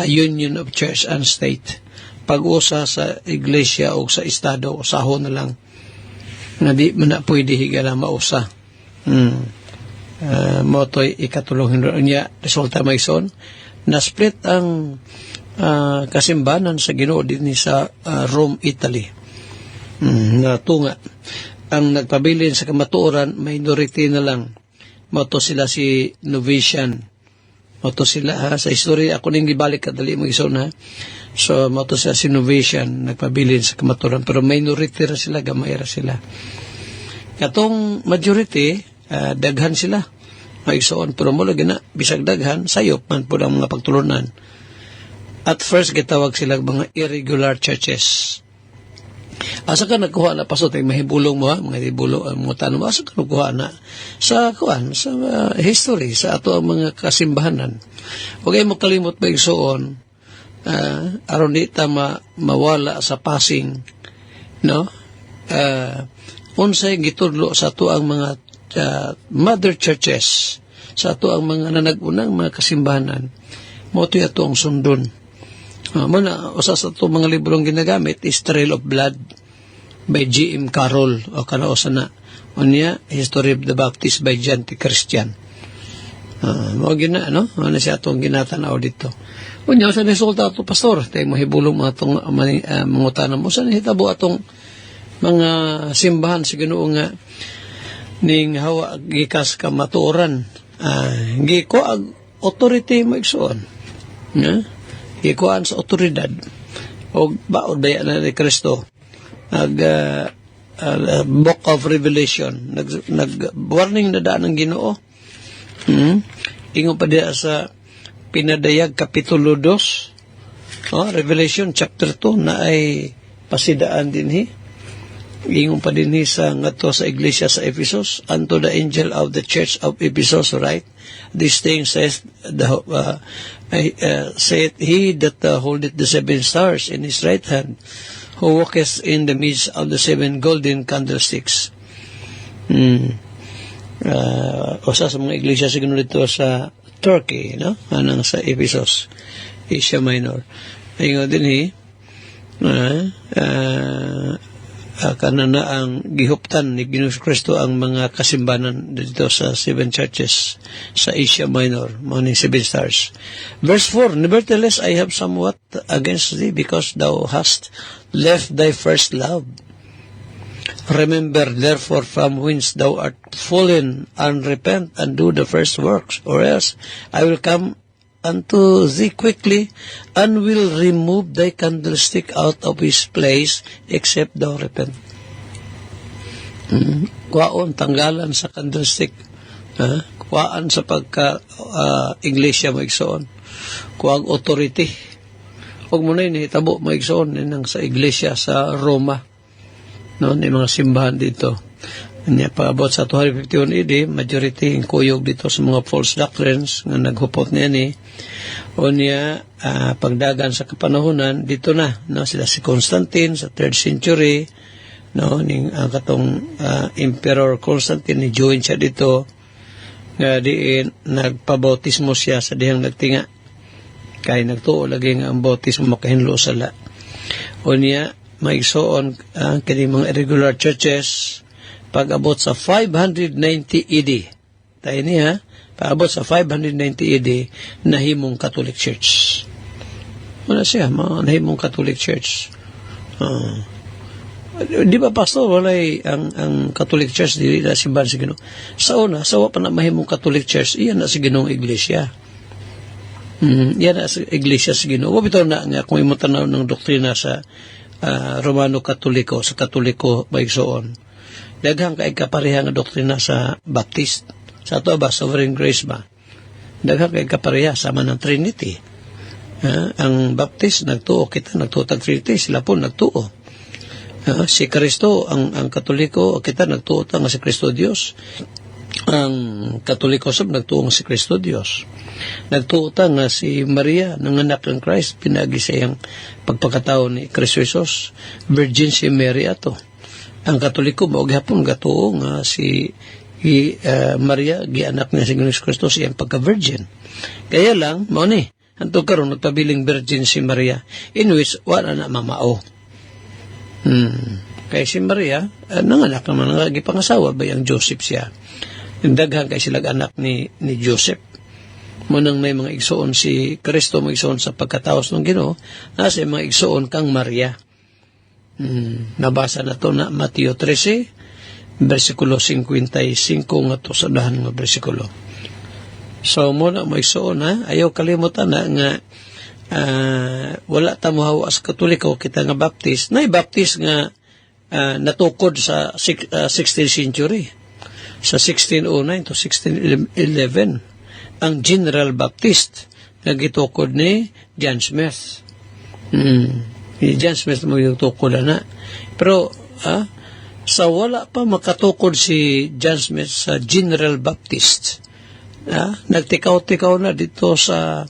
Speaker 1: union of church and state, pag-usa sa iglesia o sa estado, usahon na lang nga di man na pwede higala mausa. Mao toy ikatulong niya resulta maigsoon na split ang kasimbanan sa Ginoo dinhi sa Rome, Italy. Natunga ang nagpabilin sa kamatuoran minority na lang. Mato sila si Novatian, Moto sila ha. Sa history, ako ning gibalik kadali mo iso na. So, moto sa innovation, nagpabilin sa kamaturan. Pero minority ra sila, gamay ra sila. Katong majority, daghan sila. Maigsoon. Pero mula gina, bisag daghan, sayop man po ang mga pagtulunan. At first, gitawag sila mga irregular churches. Asa ka nagkuha na pasot ay mahibulong mo ha, mga hibulong mga tanong mo, asa ka nagkuha na sa kuan, sa history, sa ato ang mga kasimbahanan. Huwag mo kalimot ba igsoon, aron di ta mawala sa passing, no? Unsay gitudlo sa ato ang mga mother churches, sa ato ang mga nanagunang mga kasimbahanan, mo ito ato ang sundon. Muna, usa sa ito mga librong ginagamit is Trail of Blood by G.M. Carroll o kanausa na. Unya, History of the Baptist by John T. Christian. Mga gina, no? Ano siya itong ginatanaw dito. Unya, sa resulta ito, pastor, tayo mahibulong mga itong mga tanong mo. Saan hitabo itong mga simbahan sa Ginoo nga ning hawa gikas kamatuoran. Giko ag authority mo igsoon. Ikuan sa otoridad o baod daya na ni Kristo Book of Revelation nag-warning na daan ng Ginoo ingon pa diya sa Pinadayag Kapitulo 2 Revelation chapter 2 na ay pasidaan din ingon pa din sa ngadto sa iglesia sa Ephesus, unto the angel of the church of Ephesus write, this thing says saith he that holdeth the 7 stars in his right hand, who walketh in the midst of the 7 golden candlesticks. Usa sa mga iglesia siguro dito sa Turkey, no? Anang sa Ephesus, Asia Minor. Ingon din kanana ang gihuptan ni Ginoong Kristo ang mga kasimbanan dito sa 7 churches sa Asia Minor, mga 7 stars. Verse 4, nevertheless I have somewhat against thee, because thou hast left thy first love. Remember therefore from whence thou art fallen, and repent and do the first works, or else I will come unto thee quickly, and will remove thy candlestick out of his place, except thou repent. Kuwaon, tanggalan sa candlestick. Kuwaan sa pagka iglesia maigsoon. Kuwag authority. Huwag mo na yun, hitabo maigsoon nang sa iglesia sa Roma. No, ni mga simbahan dito. Niya paabot sa 251 AD, majority ang kuyog dito sa mga false doctrines nga naghupot niya ni. O niya, pagdagan sa kapanahunan, dito na, no, sila si Constantine sa 3rd century, no, ning katong Emperor Constantine, ni join siya dito, nga diin, nagpabautismo siya sa dihang nagtinga. Kaya nagtuo lagi nga ang bautismo makahinlo sala. O niya, maigsoon ang mga irregular churches, pag-abot sa 590 AD. Tayo niya, pag-abot sa 590 AD, nahimong Catholic Church. Wala siya, nahimong Catholic Church. Di ba, Pastor, walay ang Catholic Church, di na simbahan si Ginoo. Sa una, sawa pa na mahimong Catholic Church, iyan na si Ginoong Iglesia. Iyan na si Iglesia si Ginoo. Wabito na nga, kung imutanaw ng doktrina sa Romano Katoliko, sa Katoliko maigsoon. Daghang kay kapareha nga doktrina sa Baptist. Sa ato ba, sovereign grace ba? Daghang kay kapareha sama ng Trinity. Ang Baptist nagtuo, kita nagtuo tag Trinity, sila po nagtuo. Si Kristo, ang Katoliko, kita nagtuo nga si Kristo Dios. Ang Katoliko sab nagtuo nga si Kristo Dios. Nagtuo nga si Maria, nanganak ng Christ, pinagi siyang pagpakatao ni Kristo Jesus. Virgin si Mary ato. Ang Katoliko mo gihapon gatuo nga si Maria gianak niya si Ginoong Kristo siyang pagka-virgin. Kaya lang mao ni anto karon nagpabiling virgin si Maria, in which wala na mamao. Kay si Maria nanganak naman nga gipangasawa ba ang Joseph siya. Daghan kay sila anak ni Joseph. Munang may mga igsoon si Kristo, mga igsoon sa pagkataos ng Ginoo, nasa mga igsoon kang Maria. Nabasa na to na Mateo 13 versikulo 55 nga to sa dahan nga bersikulo. So, muna may suon ha. Ayaw kalimutan na nga wala ta mohawa sa Katoliko kita nga baptist. Baptist nga natukod sa 16th century. Sa 1609 to 1611. Ang General Baptist nga gitukod ni John Smith. Ni John Smith mo yung tukod na. Pero sa wala pa makatukod si John Smith sa General Baptist. Nagtikaw-tikaw na dito sa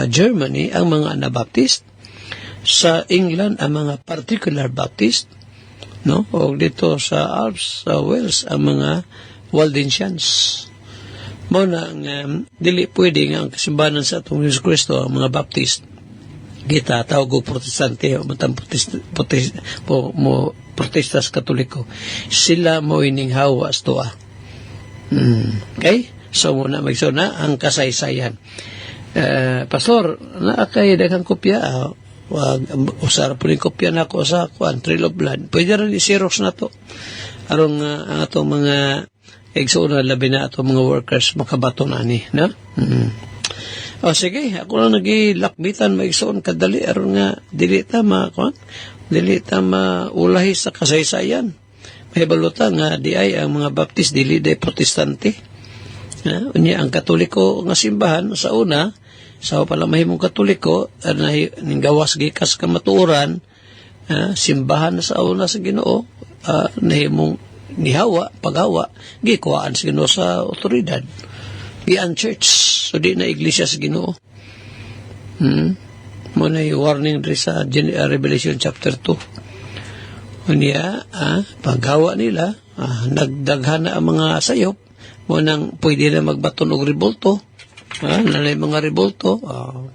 Speaker 1: Germany ang mga Anabaptist, sa England ang mga Particular Baptist, no? O dito sa Alps, sa Wales ang mga Waldensians. Muna dili pwede nga ang kasimbahan sa atong Yesus Kristo ang mga Baptist kita tawag og protestante o matang protestas katoliko, sila mo ining hawa astoa. Okay? So muna magsuna ang kasaysayan. Pastor, naakay daghang kopya, usar po rin kopya na ako sa Trail of Blood. Pwede rin i-xerox na to. Arong ang atong mga igsoon labi na atong mga workers makabato na ni, no? O sige, ako lang nagilakbitan maigsoon kadali aron nga dili ta maulahi sa kasaysayan. May baluta nga di ay ang mga Baptist dili day protestante. Unya ang Katoliko nga simbahan sa una, sa pala mahimong Katoliko ning gawas gikas kamatuoran, simbahan sa una sa Ginoo, nahimong nihawa, paghawa, gikuhaan sa Ginoo sa otoridad. Gian church, so di na iglesia sa Ginoo. Muna yung warning rin sa Revelation chapter 2. Unya, paghawa nila, nagdaghan na ang mga sayop, munang pwede na magbaton og rebolto. Nalay mga rebolto,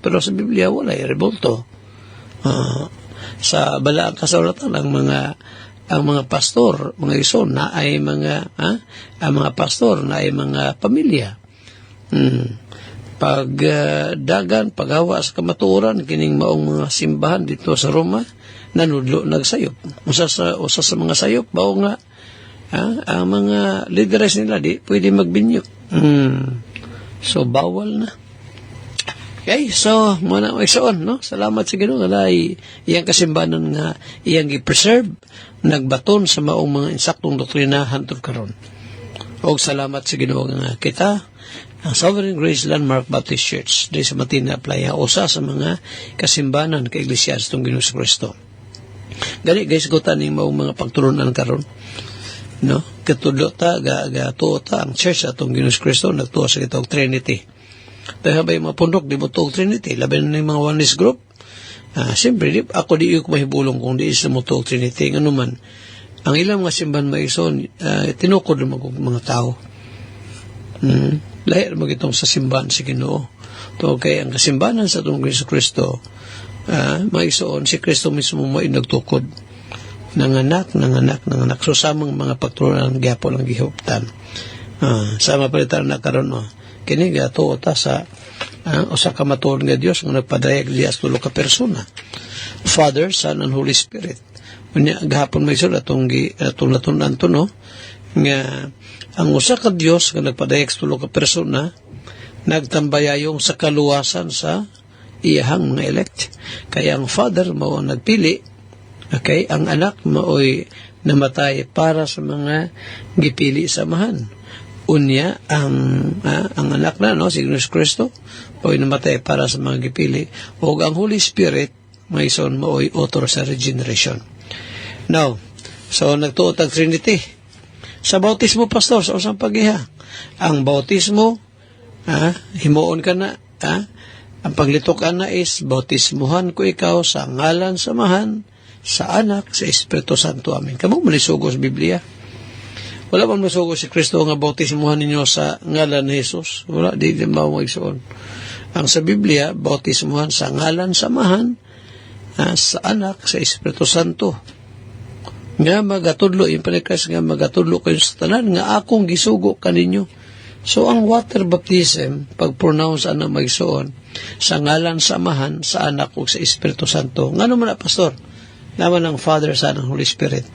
Speaker 1: pero sa Biblia wala yung rebolto. Sa balaang kasulatan ang mga pastor, mga ison na ay ang mga pastor na ay mga pamilya. Pagdagan, paghawa sa kamatuoran, kining maong mga simbahan dito sa Roma, nanudlo nagsayop. Usa sa mga sayop, bao nga, ang mga leaders nila di pwede magbinyo. So, bawal na. Okay, so, muna magsoon, no? Salamat sa Ginoo nga iyang kasimbanan nga iyang i-preserve, nagbaton sa maong mga insaktong doktrina hantod karon. Og salamat sa Ginoo nga kita, ang Sovereign Grace Landmark Baptist Church di sa Matina Playa, usa sa mga kasimbanan ka iglesia sa itong Ginoo Kristo. Gani guys, gutan ning maong mga pagturunan karon, no? Katudlo ta tuo ta ang church sa itong Ginoo Kristo nagtuo sa kitong Trinity. Pero habay mga pundok di mo tuog Trinity, labi na yung mga oneness group. Siyempre ako di ko mahibulong kung di isa mo tuog Trinity. Nga naman ang ilang mga simbahan maison tinukod naman kong mga tao. Lahir mo itong sa simbahan si Ginoo. To kay ang kasimbahan sa itong Yesus Kristo, maisoon si Kristo mismo mo nagtukod. Nanganak. So samang mga pagturunan gyapon ang gihuptan. Sama palitan na karon mo. Kini gato ta sa usa ka matuod nga Dios nga nagpadayag diya sa tulo ka persona. Father, Son, and Holy Spirit. Unya gahapon may sud atong natunan to, no? Nga ang usa ka Dios nga nagpadayag sa tulo ka persona nagtambayayong sa kaluwasan sa iyahang mga elect. Kaya ang Father mao ang nagpili, okay, ang anak mao'y namatay para sa mga gipili samahan. Unya ang anak na, no, si Jesus Kristo o'y namatay para sa mga gipili, o ang Holy Spirit may son mao'y author sa regeneration. Now, so nagtuot ang Trinity sa bautismo, pastor, sa usang pagiha. Ang bautismo, himuon ka na, ang paglitok na is bautismuhan ko ikaw sa ngalan samahan sa anak sa Espiritu Santo. Amen. Kamu malisugo sa Biblia. Wala bang masugo si Kristo nga bautismuhan ninyo sa ngalan ni Jesus? Wala, di ba magsoon. Ang sa Biblia, bautismuhan sa ngalan samahan sa anak sa Espiritu Santo. Nga magatudlo, yung panikras nga magatudlo kayo sa tanan, nga akong gisugo kaninyo. So, ang water baptism, pag-pronounce na magsoon, sa ngalan samahan sa anak o sa Espiritu Santo. Nga naman na, pastor? Naman ng Father, Son, and Holy Spirit.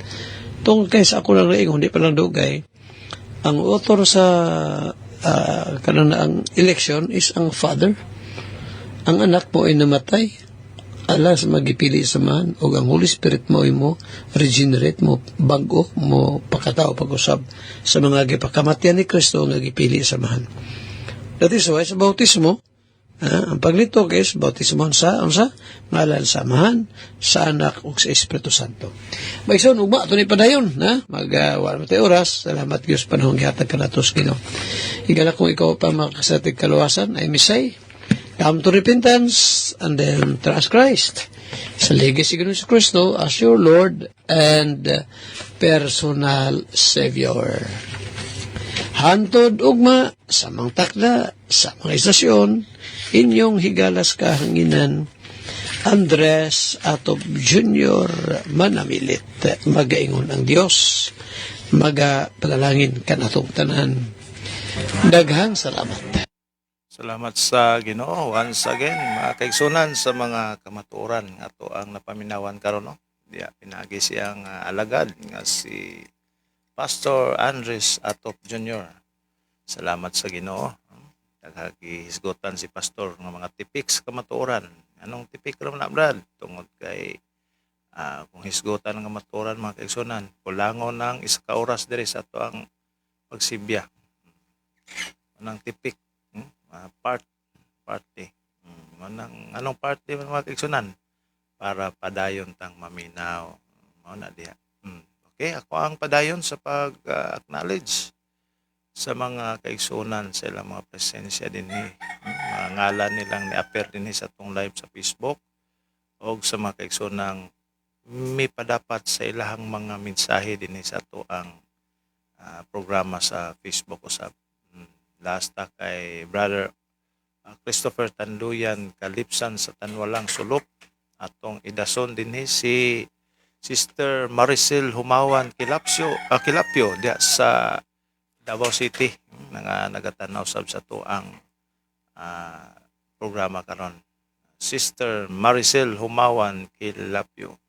Speaker 1: Tungkol kaysa ako lang raing, hindi pa lang dugay, Ang author sa kanang election is ang Father. Ang anak mo ay namatay. Alas magipili samahan o ang Holy Spirit mo regenerate mo bago mo pakatao pag-usab sa mga gipakamatyan ni Kristo nga gipili samahan. That is why sa bautismo, ang paglitok is bautismo sa ngalan sa Amahan, sa Anak ug sa Espiritu Santo. Maigsoon ugma ato ni padayon na wala matay oras. Salamat Dios panahon gihatag kanatos Ginoo. Higala kung ikaw pa makasatig kaluwasan ay misay. Come to repentance and then trust Christ. Sa legacy Ginoo si Kristo as your Lord and personal Savior. Hantod ugma sa mga takda, sa mga istasyon, inyong higalas kahanginan, Andres Atop Jr. Manamilit. Magaingon ang Dios, magapalalangin kanatong tanan. Daghang salamat.
Speaker 2: Salamat sa Ginoo once again mga kaigsunan sa mga kamatuoran nga to ang napaminawan karon no. Diya pinagi siyang alagad nga si Pastor Andres Atop Jr. Salamat sa Ginoo. Naghagisgutan si Pastor ng mga tipik sa kamatuoran. Anong tipik raman na brad? Tungod kay kung hisgutan ng kamatuoran mga kaigsunan, kulangon ng isa ka oras diri sa ato ang pagsibya. Anong tipik? Party. Anong party mga kaigsunan? Para padayon tang maminaw. Mao na diha. Okay, ako ang padayon sa pag-acknowledge sa mga kaigsunan sa ilang mga presensya din mga ngalan nilang ni-appear din sa atong live sa Facebook o sa mga kaigsunang may padapat sa ilahang mga mensahe din sa ato ang programa sa Facebook o sa last kay Brother Christopher Tanduyan Kalipsan sa Tanwalang Sulok atong idason din si Sister Maricel Humawan Kilapio diya sa Davao City nga nagatanaw sab sa to ang programa karon. Sister Maricel Humawan Kilapio.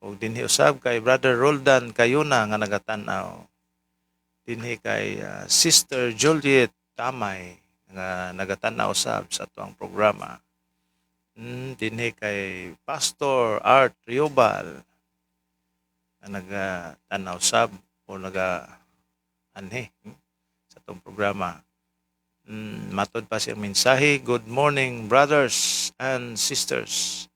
Speaker 2: Ug dinhi usab kay Brother Roldan Kayuna nga nagatanaw. Dinhi kay Sister Juliet Tamay nga nagatanaw usab sa to ang programa. Dinhi kay Pastor Art Riobal nga nagatanaw usab o sa itong programa. Matod pa siyang mensahe, good morning brothers and sisters.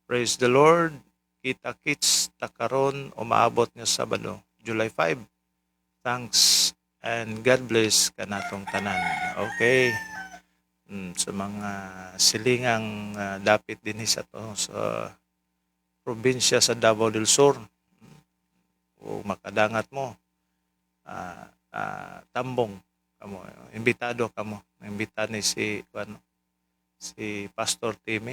Speaker 2: Praise the Lord. Kita-kits takaron umaabot nga Sabado, July 5. Thanks and God bless kanatong tanan. Okay. Sa mga silingang dapit din sa to sa probinsya sa Davao del Sur. O makadangat mo. Tambong kamo, imbitado kamo, imbita ni si Pastor Timmy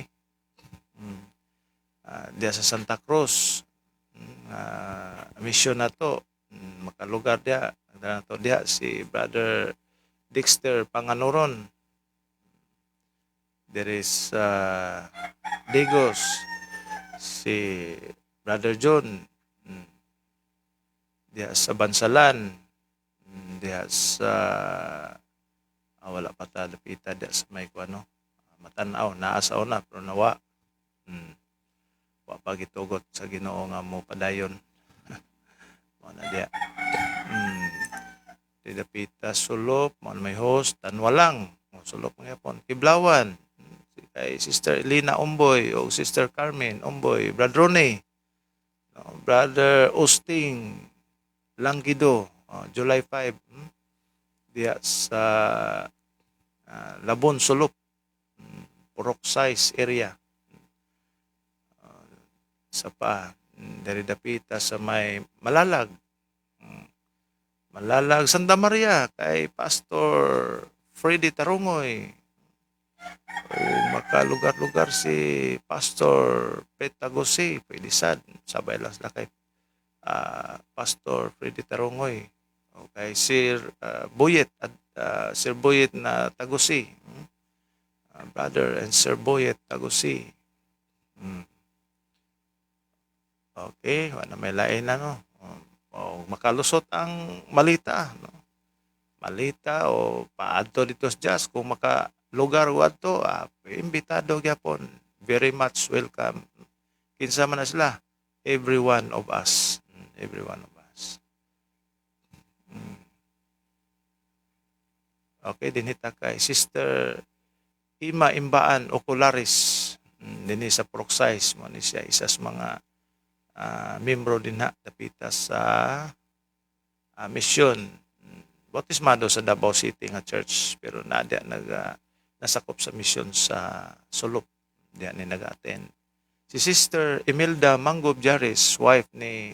Speaker 2: diya sa Santa Cruz, mission na to, makalugar diya si Brother Dexter Panganuron, there is Digos, si Brother John diya sa Bansalan, diya sa wala pa ta dapita diya sa may matanaw naa sa una pero nawa wa pa gitugot sa Ginoo nga mo padayon mo na diya di dapita Sulop mo may host Tanwalang Sulop nga pon Kiblawan kay Sister Elena Umboy o Sister Carmen Umboy, Brother Ronnie, Brother Osting Langgido, July 5, diya sa Labon, Sulop, Purok Size area. Sa pa, dari dapita sa may Malalag, Santa Maria, kay Pastor Freddy Tarungoy. O makalugar-lugar si Pastor Petagosi, pwede sad, sabay lang sila kay Pastor Freddy Tarungoy, okay, Sir Boyet at Sir Boyet na Tagusi, Brother and Sir Boyet Tagusi. Okay, wala may lain na no. Makalusot ang malita no. malita o paadto dito sa jazz kung maka lugar wadto imbitado gyapon, very much welcome. Kinsa man na sila, every one of us. Every one of us. Okay, dinhita kay Sister Ima Imbaan Ocularis. Dinhi sa Proxies mo ni siya isa sa mga membro din ha dapita sa mission bautismado sa Davao City nga church pero nasakop sa mission sa Sulop diyan ni nag-attend. Si Sister Imelda Mangob Jaris, wife ni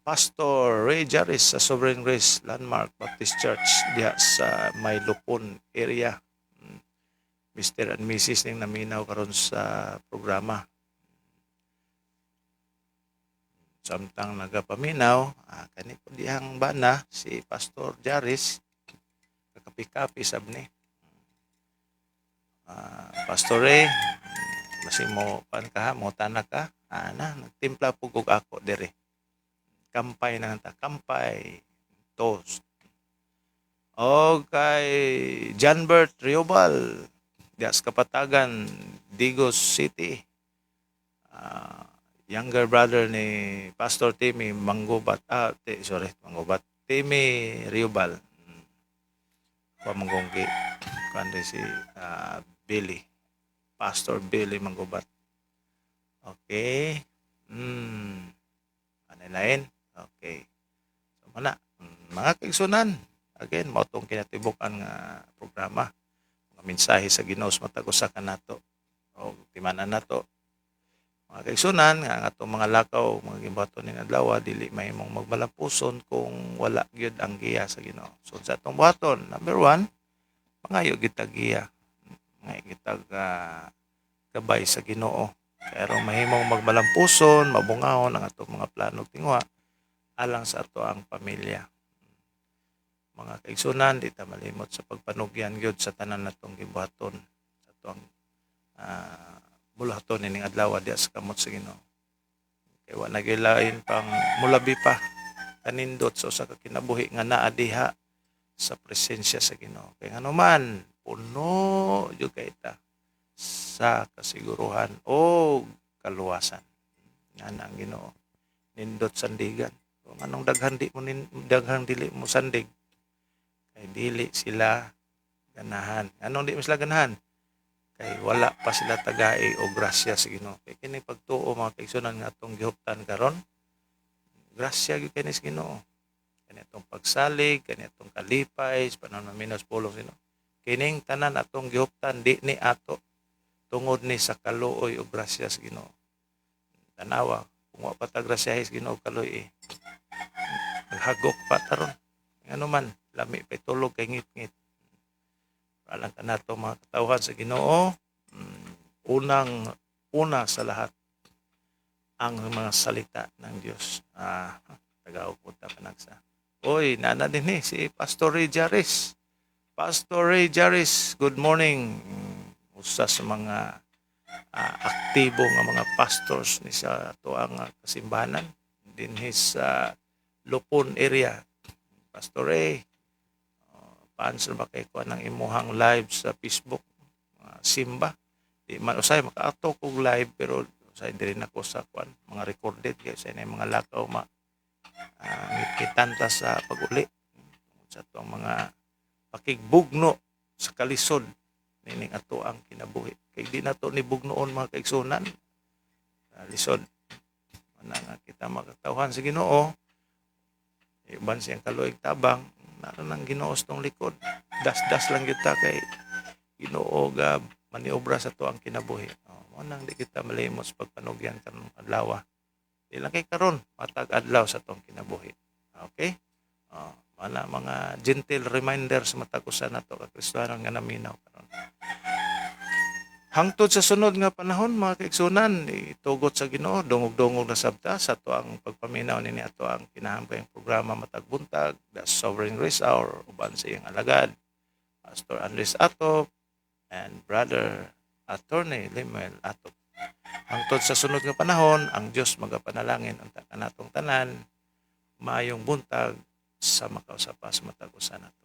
Speaker 2: Pastor Ray Jaris sa Sovereign Grace Landmark Baptist Church diya sa Maylupon area. Mr. and Mrs. ning naminaw karon sa programa. Samtang nagapaminaw, kani po dihang bana si Pastor Jaris kakapi-kapi sabni. Pastor Ray, basi mo pan ka, mo tanak ka, nagtimpla po kog ako dire. Kampay na ta, kampay, toast. O kay Janbert Riobal, dias Kapatagan, Digos City. Younger brother ni Pastor Timmy Manggubat. Manggubat. Timmy Riobal. Pamangonggi. Kundi si Billy. Pastor Billy Manggubat. Okay. Ano lain? Okay. So, mana. Mga kaigsunan. Again, mautong kinatibukan nga programa. Mga mensahe sa Ginoo matagusa ka nato. O timanan nato. Mga kaigsunan, nga atong mga lakaw, mga gimbato ning adlaw, dili mahimong magmalampuson kung wala gyud ang giya sa Ginoo. So sa atong buhaton, number 1, mangayo gitag giya. Ngay gitag gabay sa Ginoo. Pero mahimong magmalampuson, mabungahon ang atong mga plano tingwa alang sa ato ang pamilya. Mga kaigsunan, di ta malimot sa pagpanugyan gyud sa tanan natong gibuhaton sa atong bulaton ning adlaw diya sa kamot sa Ginoo. Kay wa nagilain pang mulabi pa kanindot sa usa ka kinabuhi nga naa diha sa presensya sa Ginoo. Kay nganuman puno jud kay ta sa kasiguruhan o kaluwasan nga ang Ginoo nindot sandigan. Kung anong daghang dili mo sandig kay dili sila ganahan. Anong di mo sila ganahan? Kay wala pa sila tagay o grasya sa Ginoo. Kay kini pagtuo mga kaigsunan nga atong gihuptan karon, grasya gyud kini sa Ginoo. Kani atong pagsalig, kani atong kalipay, sa panahon ng minos pulong sino. Kining tanan atong gihuptan di ni ato tungod ni sa kaluoy o grasya sa Ginoo. Tanawa, kung wa pa ta grasya sa Ginoo kaluoy naghagok pa taron. Ngano man, lami pa tulog kay ngit-ngit. Alang ka na ito mga katauhan sa Ginoo, una sa lahat ang mga salita ng Diyos. Tagaw po ta panagsa. Oy, nana din si Pastor Ray Jaris. Pastor Ray Jaris, good morning. Usa sa mga aktibo nga mga pastors ni sa tuang kasimbahanan din his Lupon area. Pastor Ray, paano ba kayo ng imuhang live sa Facebook? Simba. Di man usay makaato kog live pero usay diri na ko sa mga recorded kay sa mga lakaw kitanta sa paguli sa atong mga pakigbugno sa kalisod nining ato ang kinabuhi. Kay di nato ni bugnoon mga kaigsunan. Lisod. Nga kita makatawhan sa Ginoo. Iban siyang kaluoy tabang naran ang Ginoo tong likod. Das-das lang kita kay Ginoo ga maniobra sa to ang kinabuhi. Mo nang di kita malimot sa pagpanugyan karong adlaw. Di lang kay karon matag adlaw sa tong kinabuhi. Okay? Mana mga gentle reminders matag usa nato ka Kristiyano nga naminaw karon. Hangtod sa sunod nga panahon mga kaigsunan, itugot sa Ginoo, dungog-dungog na sabta sa ato ang pagpaminaw nini ato ang kinahanglang programa matag buntag, the Sovereign Grace Hour, uban sa iyang alagad, Pastor Andres Atop and Brother Attorney Lemuel Atop. Hangtod sa sunod nga panahon, ang Dios magapanalangin ang kanatong tanan, maayong buntag sa makausapa sa matag usa nato.